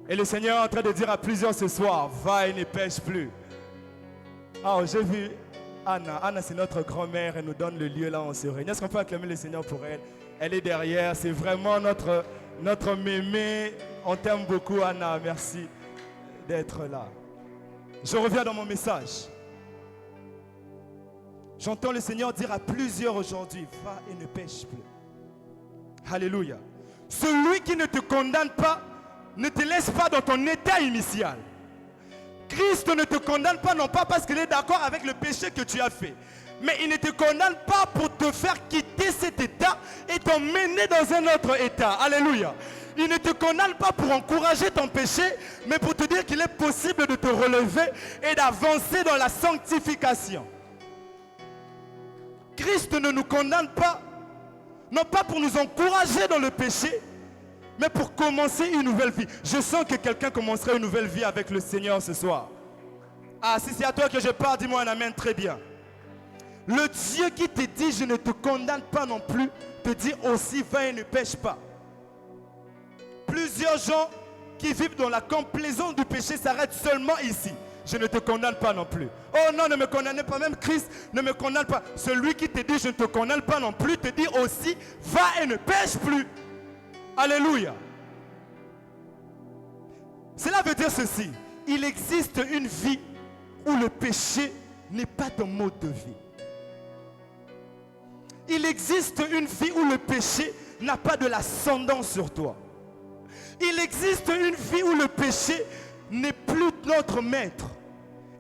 Et le Seigneur est en train de dire à plusieurs ce soir, va et ne pêche plus. Oh, j'ai vu Anna. Anna, c'est notre grand-mère. Elle nous donne le lieu là où on se réunit. Est-ce qu'on peut acclamer le Seigneur pour elle? Elle est derrière. C'est vraiment notre mémé. On t'aime beaucoup, Anna. Merci d'être là. Je reviens dans mon message. J'entends le Seigneur dire à plusieurs aujourd'hui, va et ne pêche plus. Alléluia. Celui qui ne te condamne pas, ne te laisse pas dans ton état initial. Christ ne te condamne pas, non pas parce qu'il est d'accord avec le péché que tu as fait, mais il ne te condamne pas pour te faire quitter cet état et t'emmener dans un autre état. Alléluia. Il ne te condamne pas pour encourager ton péché, mais pour te dire qu'il est possible de te relever et d'avancer dans la sanctification. Christ ne nous condamne pas, non pas pour nous encourager dans le péché, mais pour commencer une nouvelle vie. Je sens que quelqu'un commencerait une nouvelle vie avec le Seigneur ce soir. Ah, si c'est à toi que je parle, dis-moi un amen, très bien. Le Dieu qui te dit, je ne te condamne pas non plus, te dit aussi, va et ne pêche pas. Plusieurs gens qui vivent dans la complaisance du péché s'arrêtent seulement ici. Je ne te condamne pas non plus. Oh non, ne me condamnez pas, même Christ ne me condamne pas. Celui qui te dit, je ne te condamne pas non plus, te dit aussi, va et ne pêche plus. Alléluia. Cela veut dire ceci. Il existe une vie où le péché n'est pas ton mode de vie. Il existe une vie où le péché n'a pas de l'ascendant sur toi. Il existe une vie où le péché n'est plus notre maître.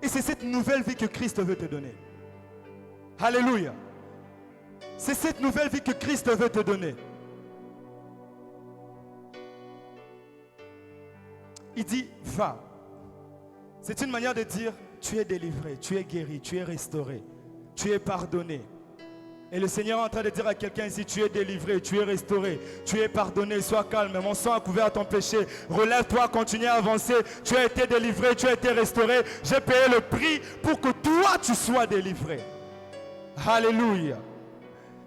Et c'est cette nouvelle vie que Christ veut te donner. Alléluia. C'est cette nouvelle vie que Christ veut te donner. Il dit, va. C'est une manière de dire, tu es délivré, tu es guéri, tu es restauré, tu es pardonné. Et le Seigneur est en train de dire à quelqu'un ici, tu es délivré, tu es restauré, tu es pardonné, sois calme, mon sang a couvert ton péché, relève-toi, continue à avancer, tu as été délivré, tu as été restauré, j'ai payé le prix pour que toi tu sois délivré. Alléluia.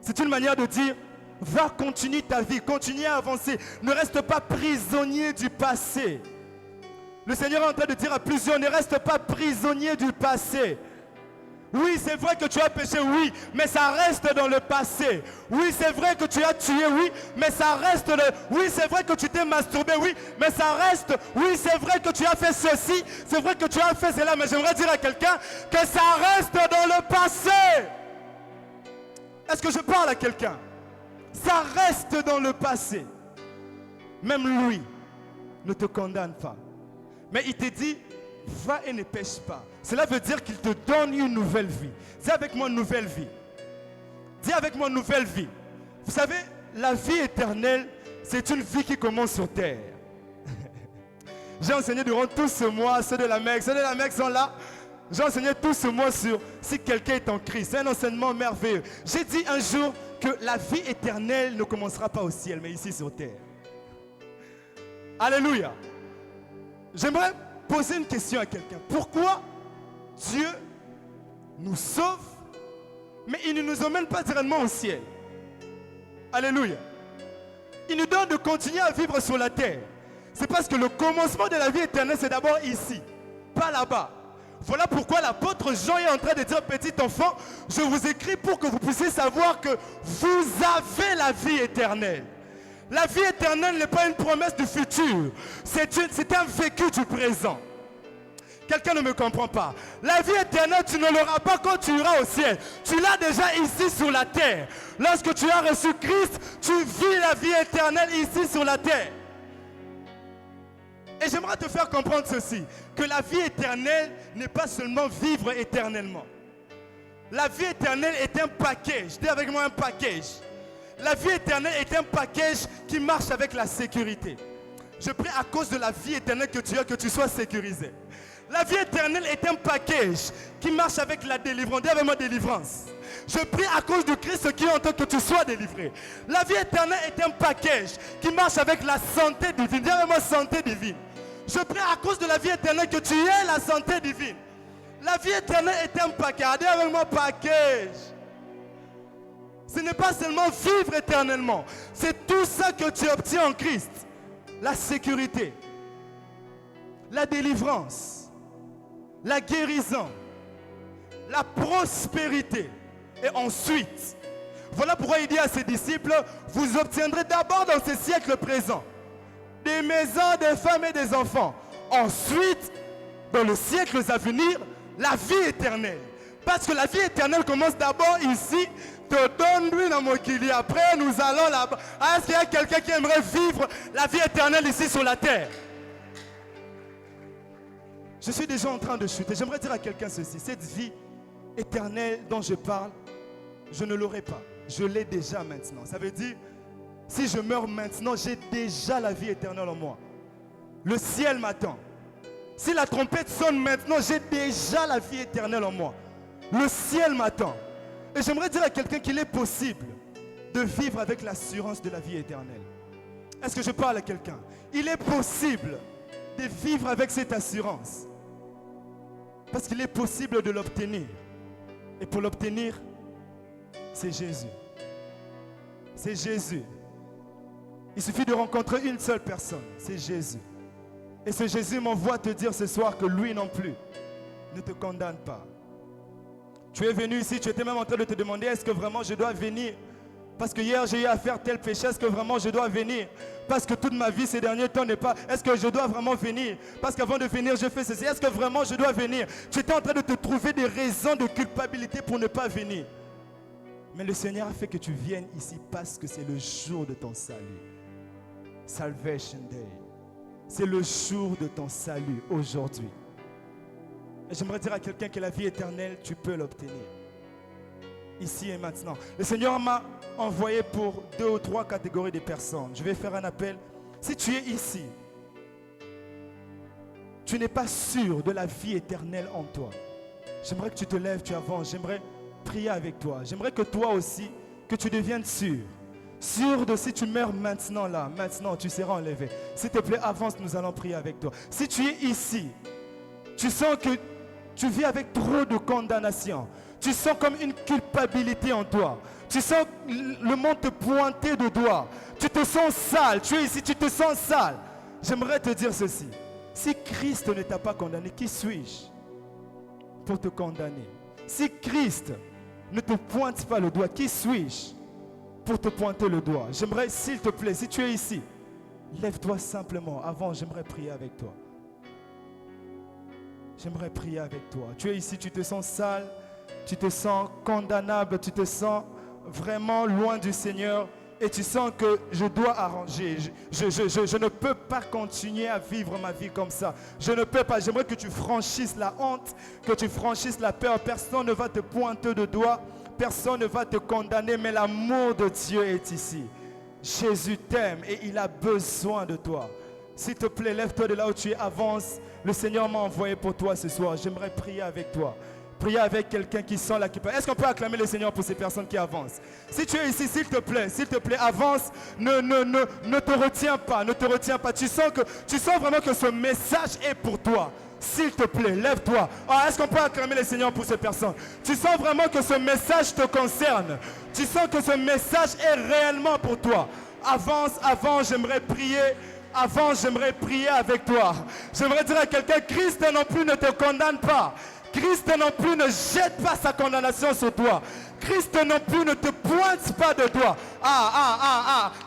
C'est une manière de dire, va continuer ta vie, continue à avancer. Ne reste pas prisonnier du passé. Le Seigneur est en train de dire à plusieurs, ne reste pas prisonnier du passé. Oui, c'est vrai que tu as péché, oui, mais ça reste dans le passé. Oui, c'est vrai que tu as tué, oui, mais ça reste Oui, c'est vrai que tu t'es masturbé, oui, mais ça reste. Oui, c'est vrai que tu as fait ceci, c'est vrai que tu as fait cela, mais j'aimerais dire à quelqu'un que ça reste dans le passé. Est-ce que je parle à quelqu'un? Ça reste dans le passé. Même lui ne te condamne pas. Mais il te dit, va et ne pêche pas. Cela veut dire qu'il te donne une nouvelle vie. Dis avec moi nouvelle vie. Dis avec moi nouvelle vie. Vous savez, la vie éternelle, c'est une vie qui commence sur terre. J'ai enseigné durant tout ce mois, ceux de la Mecque sont là. J'ai enseigné tout ce mois sur si quelqu'un est en Christ. C'est un enseignement merveilleux. J'ai dit un jour que la vie éternelle ne commencera pas au ciel, mais ici sur terre. Alléluia. J'aimerais poser une question à quelqu'un. Pourquoi Dieu nous sauve, mais il ne nous emmène pas directement au ciel? Alléluia. Il nous donne de continuer à vivre sur la terre. C'est parce que le commencement de la vie éternelle, c'est d'abord ici, pas là-bas. Voilà pourquoi l'apôtre Jean est en train de dire, petit enfant, je vous écris pour que vous puissiez savoir que vous avez la vie éternelle. La vie éternelle n'est pas une promesse du futur, c'est un vécu du présent. Quelqu'un ne me comprend pas. La vie éternelle, tu ne l'auras pas quand tu iras au ciel. Tu l'as déjà ici sur la terre. Lorsque tu as reçu Christ, tu vis la vie éternelle ici sur la terre. Et j'aimerais te faire comprendre ceci, que la vie éternelle n'est pas seulement vivre éternellement. La vie éternelle est un package. Dis avec moi un package. La vie éternelle est un package qui marche avec la sécurité. Je prie à cause de la vie éternelle que tu as, que tu sois sécurisé. La vie éternelle est un package qui marche avec la délivrance. Dis avec moi délivrance. Je prie à cause de Christ qui est en toi que tu sois délivré. La vie éternelle est un package qui marche avec la santé divine. Dis avec moi santé divine. Je prie à cause de la vie éternelle que tu aies la santé divine. La vie éternelle est un package. Dis avec moi package. Ce n'est pas seulement vivre éternellement. C'est tout ça que tu obtiens en Christ. La sécurité, la délivrance, la guérison, la prospérité. Et ensuite, voilà pourquoi il dit à ses disciples, vous obtiendrez d'abord dans ce siècle présent des maisons, des femmes et des enfants. Ensuite, dans le siècle à venir, la vie éternelle. Parce que la vie éternelle commence d'abord ici, te donne lui dans mon kili. Après, nous allons là-bas. Est-ce qu'il y a quelqu'un qui aimerait vivre la vie éternelle ici sur la terre? Je suis déjà en train de chuter. J'aimerais dire à quelqu'un ceci. Cette vie éternelle dont je parle, je ne l'aurai pas. Je l'ai déjà maintenant. Ça veut dire, si je meurs maintenant, j'ai déjà la vie éternelle en moi. Le ciel m'attend. Si la trompette sonne maintenant, j'ai déjà la vie éternelle en moi. Le ciel m'attend. Et j'aimerais dire à quelqu'un qu'il est possible de vivre avec l'assurance de la vie éternelle. Est-ce que je parle à quelqu'un? Il est possible de vivre avec cette assurance. Parce qu'il est possible de l'obtenir. Et pour l'obtenir, c'est Jésus. C'est Jésus. Il suffit de rencontrer une seule personne. C'est Jésus. Et ce Jésus m'envoie te dire ce soir que lui non plus ne te condamne pas. Tu es venu ici, tu étais même en train de te demander, est-ce que vraiment je dois venir? Parce que hier j'ai eu à faire tel péché, est-ce que vraiment je dois venir? Parce que toute ma vie ces derniers temps n'est pas, est-ce que je dois vraiment venir? Parce qu'avant de venir je fais ceci, est-ce que vraiment je dois venir? Tu étais en train de te trouver des raisons de culpabilité pour ne pas venir. Mais le Seigneur a fait que tu viennes ici parce que c'est le jour de ton salut. Salvation Day. C'est le jour de ton salut aujourd'hui. Et j'aimerais dire à quelqu'un que la vie éternelle, tu peux l'obtenir. Ici et maintenant. Le Seigneur m'a envoyé pour 2 ou 3 catégories de personnes. Je vais faire un appel. Si tu es ici, tu n'es pas sûr de la vie éternelle en toi. J'aimerais que tu te lèves, tu avances. J'aimerais prier avec toi. J'aimerais que toi aussi, que tu deviennes sûr. Sûr de si tu meurs maintenant là, maintenant tu seras enlevé. S'il te plaît, avance, nous allons prier avec toi. Si tu es ici, tu sens que tu vis avec trop de condamnation. Tu sens comme une culpabilité en toi. Tu sens le monde te pointer de doigt. Tu te sens sale. Tu es ici, tu te sens sale. J'aimerais te dire ceci. Si Christ ne t'a pas condamné, qui suis-je pour te condamner? Si Christ ne te pointe pas le doigt, qui suis-je pour te pointer le doigt? J'aimerais, s'il te plaît, si tu es ici, lève-toi simplement. Avant, j'aimerais prier avec toi. J'aimerais prier avec toi. Tu es ici, tu te sens sale, tu te sens condamnable, tu te sens vraiment loin du Seigneur et tu sens que je dois arranger. Je ne peux pas continuer à vivre ma vie comme ça. Je ne peux pas. J'aimerais que tu franchisses la honte, que tu franchisses la peur. Personne ne va te pointer de doigt. Personne ne va te condamner, mais l'amour de Dieu est ici. Jésus t'aime et il a besoin de toi. S'il te plaît, lève-toi de là où tu es, avance. Le Seigneur m'a envoyé pour toi ce soir. J'aimerais prier avec toi. Prier avec quelqu'un qui sent la culpabilité. Est-ce qu'on peut acclamer le Seigneur pour ces personnes qui avancent? Si tu es ici, s'il te plaît, avance. Ne te retiens pas, ne te retiens pas. Tu sens vraiment que ce message est pour toi. S'il te plaît, lève-toi. Oh, est-ce qu'on peut acclamer le Seigneur pour ces personnes? Tu sens vraiment que ce message te concerne. Tu sens que ce message est réellement pour toi. Avance, avance, j'aimerais prier. Avant, j'aimerais prier avec toi. J'aimerais dire à quelqu'un, Christ non plus ne te condamne pas. Christ non plus ne jette pas sa condamnation sur toi. Christ non plus ne te pointe pas de doigt.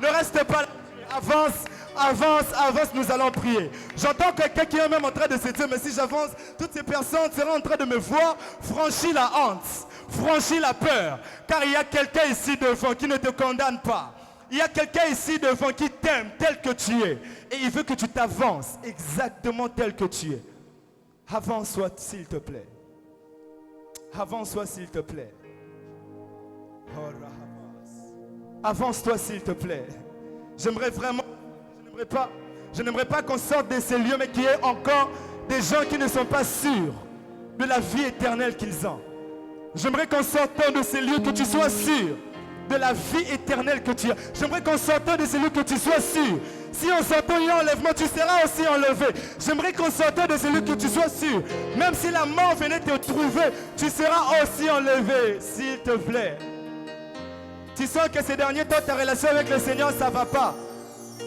Ne reste pas là. Avance, avance, avance, nous allons prier. J'entends quelqu'un qui est même en train de se dire, mais si j'avance, toutes ces personnes seront en train de me voir franchir la honte, franchir la peur. Car il y a quelqu'un ici devant qui ne te condamne pas. Il y a quelqu'un ici devant qui t'aime tel que tu es. Et il veut que tu t'avances exactement tel que tu es. Avance-toi s'il te plaît. Avance-toi s'il te plaît. Avance-toi s'il te plaît. J'aimerais vraiment, je n'aimerais pas qu'on sorte de ces lieux, mais qu'il y ait encore des gens qui ne sont pas sûrs de la vie éternelle qu'ils ont. J'aimerais qu'en sortant de ces lieux, que tu sois sûr de la vie éternelle que tu as. J'aimerais qu'en sortant de ces lieux, que tu sois sûr. Si en sortant il y a enlèvement, tu seras aussi enlevé. J'aimerais qu'en sortant de ces lieux, que tu sois sûr. Même si la mort venait te trouver, tu seras aussi enlevé, s'il te plaît. Tu sens que ces derniers temps, ta relation avec le Seigneur, ça ne va pas.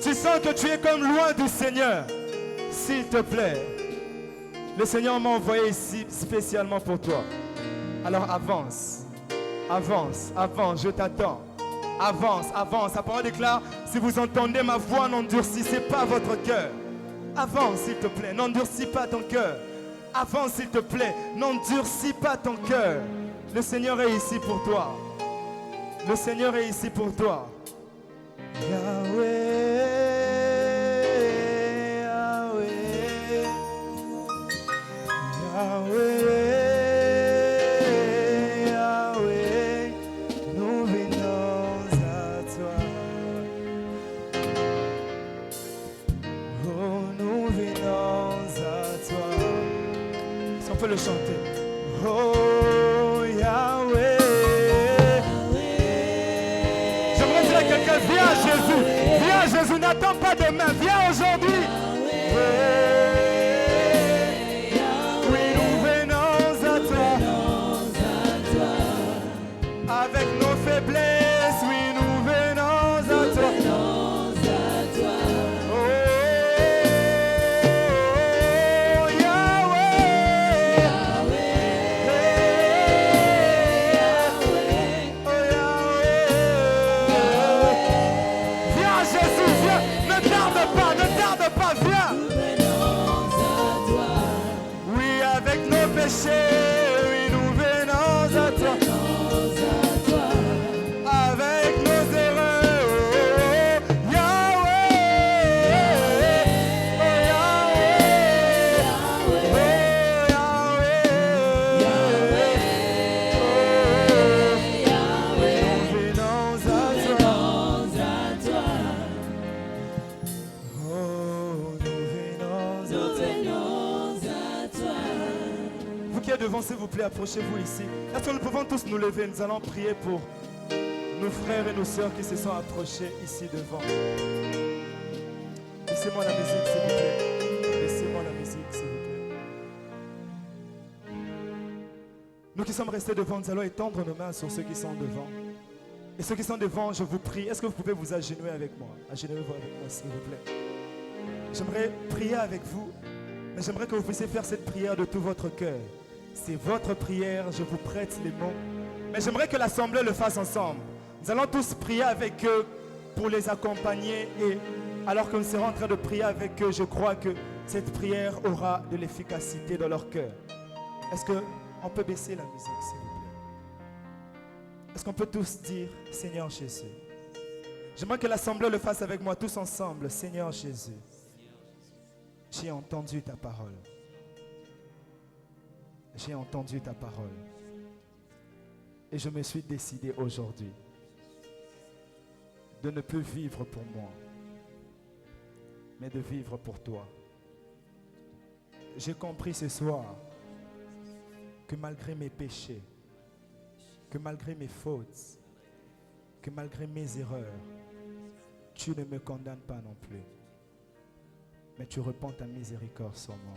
Tu sens que tu es comme loin du Seigneur. S'il te plaît. Le Seigneur m'a envoyé ici spécialement pour toi. Alors avance. Avance, avance, je t'attends. Avance, avance. La parole déclare, si vous entendez ma voix, n'endurcissez pas votre cœur. Avance, s'il te plaît. N'endurcis pas ton cœur. Avance, s'il te plaît. N'endurcis pas ton cœur. Le Seigneur est ici pour toi. Le Seigneur est ici pour toi. Yahweh, Yahweh, Yahweh. On peut le chanter. Oh Yahweh. J'aimerais dire à quelqu'un, viens Jésus. Viens Jésus, n'attends pas demain. Viens aujourd'hui. Oui, nous venons à toi. Avec nos faiblesses, oui, nous venons à toi. Oui, nous venons à toi. Avec nos erreurs, oh, Yahweh, oh, Yahweh, nous venons à toi. Oh, nous venons à toi. Vous qui êtes devant, s'il vous plaît, approchez-vous ici. Est-ce que nous pouvons tous nous lever? Nous allons prier pour nos frères et nos sœurs qui se sont approchés ici devant. Laissez-moi la musique, s'il vous plaît. Laissez-moi la musique, s'il vous plaît. Nous qui sommes restés devant, nous allons étendre nos mains sur ceux qui sont devant. Et ceux qui sont devant, je vous prie, est-ce que vous pouvez vous agenouiller avec moi? Agenouillez-vous avec moi, s'il vous plaît. J'aimerais prier avec vous, mais j'aimerais que vous puissiez faire cette prière de tout votre cœur. C'est votre prière, je vous prête les mots. Mais j'aimerais que l'assemblée le fasse ensemble. Nous allons tous prier avec eux pour les accompagner. Et alors que nous serons en train de prier avec eux, je crois que cette prière aura de l'efficacité dans leur cœur. Est-ce qu'on peut baisser la musique, s'il vous plaît? Est-ce qu'on peut tous dire Seigneur Jésus? J'aimerais que l'assemblée le fasse avec moi tous ensemble. Seigneur Jésus, j'ai entendu ta parole. J'ai entendu ta parole. Et je me suis décidé aujourd'hui de ne plus vivre pour moi, mais de vivre pour toi. J'ai compris ce soir que malgré mes péchés, que malgré mes fautes, que malgré mes erreurs, tu ne me condamnes pas non plus, mais tu repends ta miséricorde sur moi.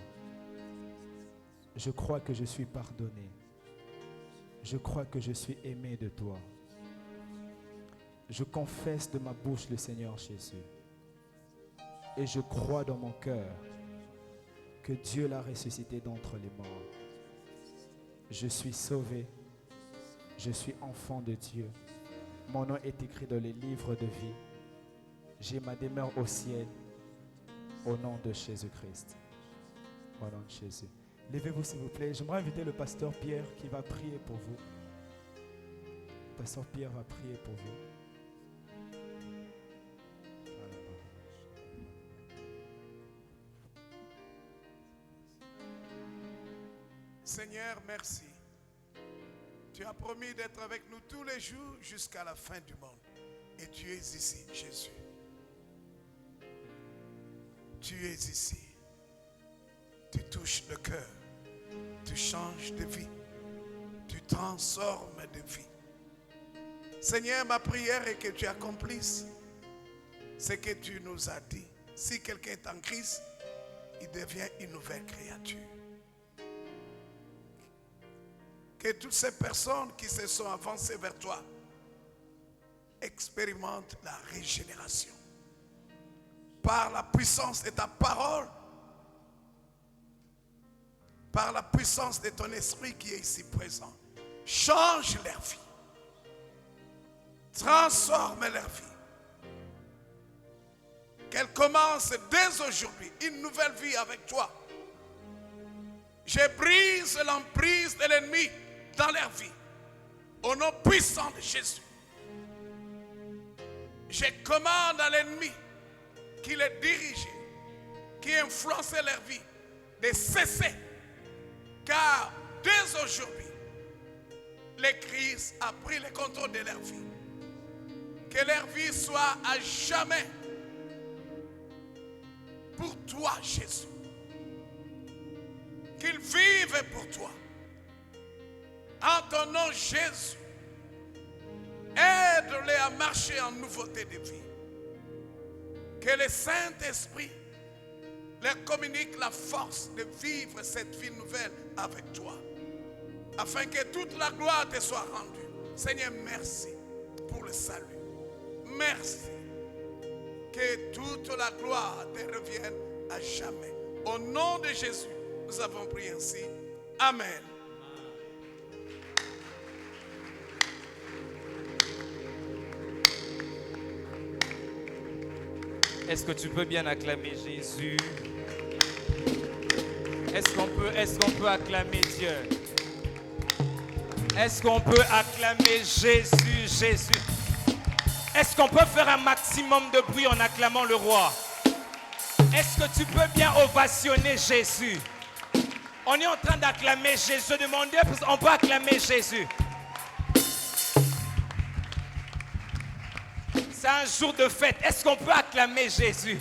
Je crois que je suis pardonné. Je crois que je suis aimé de toi. Je confesse de ma bouche le Seigneur Jésus. Et je crois dans mon cœur que Dieu l'a ressuscité d'entre les morts. Je suis sauvé. Je suis enfant de Dieu. Mon nom est écrit dans les livres de vie. J'ai ma demeure au ciel. Au nom de Jésus-Christ. Au nom de Jésus. Levez-vous s'il vous plaît. J'aimerais inviter le pasteur Pierre qui va prier pour vous. Le pasteur Pierre va prier pour vous. Seigneur, merci. Tu as promis d'être avec nous tous les jours jusqu'à la fin du monde. Et tu es ici, Jésus. Tu es ici. Tu touches le cœur. Tu changes de vie. Tu transformes de vie. Seigneur, ma prière est que tu accomplisses ce que tu nous as dit. Si quelqu'un est en Christ, il devient une nouvelle créature. Que toutes ces personnes qui se sont avancées vers toi expérimentent la régénération. Par la puissance de ta parole, par la puissance de ton esprit qui est ici présent. Change leur vie. Transforme leur vie. Qu'elles commencent dès aujourd'hui une nouvelle vie avec toi. Je brise l'emprise de l'ennemi dans leur vie. Au nom puissant de Jésus. Je commande à l'ennemi qui les dirigeait, qui influençait leur vie, de cesser. Car dès aujourd'hui, le Christ a pris le contrôle de leur vie. Que leur vie soit à jamais pour toi, Jésus. Qu'ils vivent pour toi. En ton nom, Jésus, aide-les à marcher en nouveauté de vie. Que le Saint-Esprit leur communique la force de vivre cette vie nouvelle avec toi. Afin que toute la gloire te soit rendue. Seigneur, merci pour le salut. Merci. Que toute la gloire te revienne à jamais. Au nom de Jésus, nous avons prié ainsi. Amen. Est-ce que tu peux bien acclamer Jésus? Est-ce qu'on peut acclamer Dieu? Est-ce qu'on peut acclamer Jésus, Jésus? Est-ce qu'on peut faire un maximum de bruit en acclamant le roi? Est-ce que tu peux bien ovationner Jésus? On est en train d'acclamer Jésus. Demandez, on peut acclamer Jésus. C'est un jour de fête. Est-ce qu'on peut acclamer Jésus?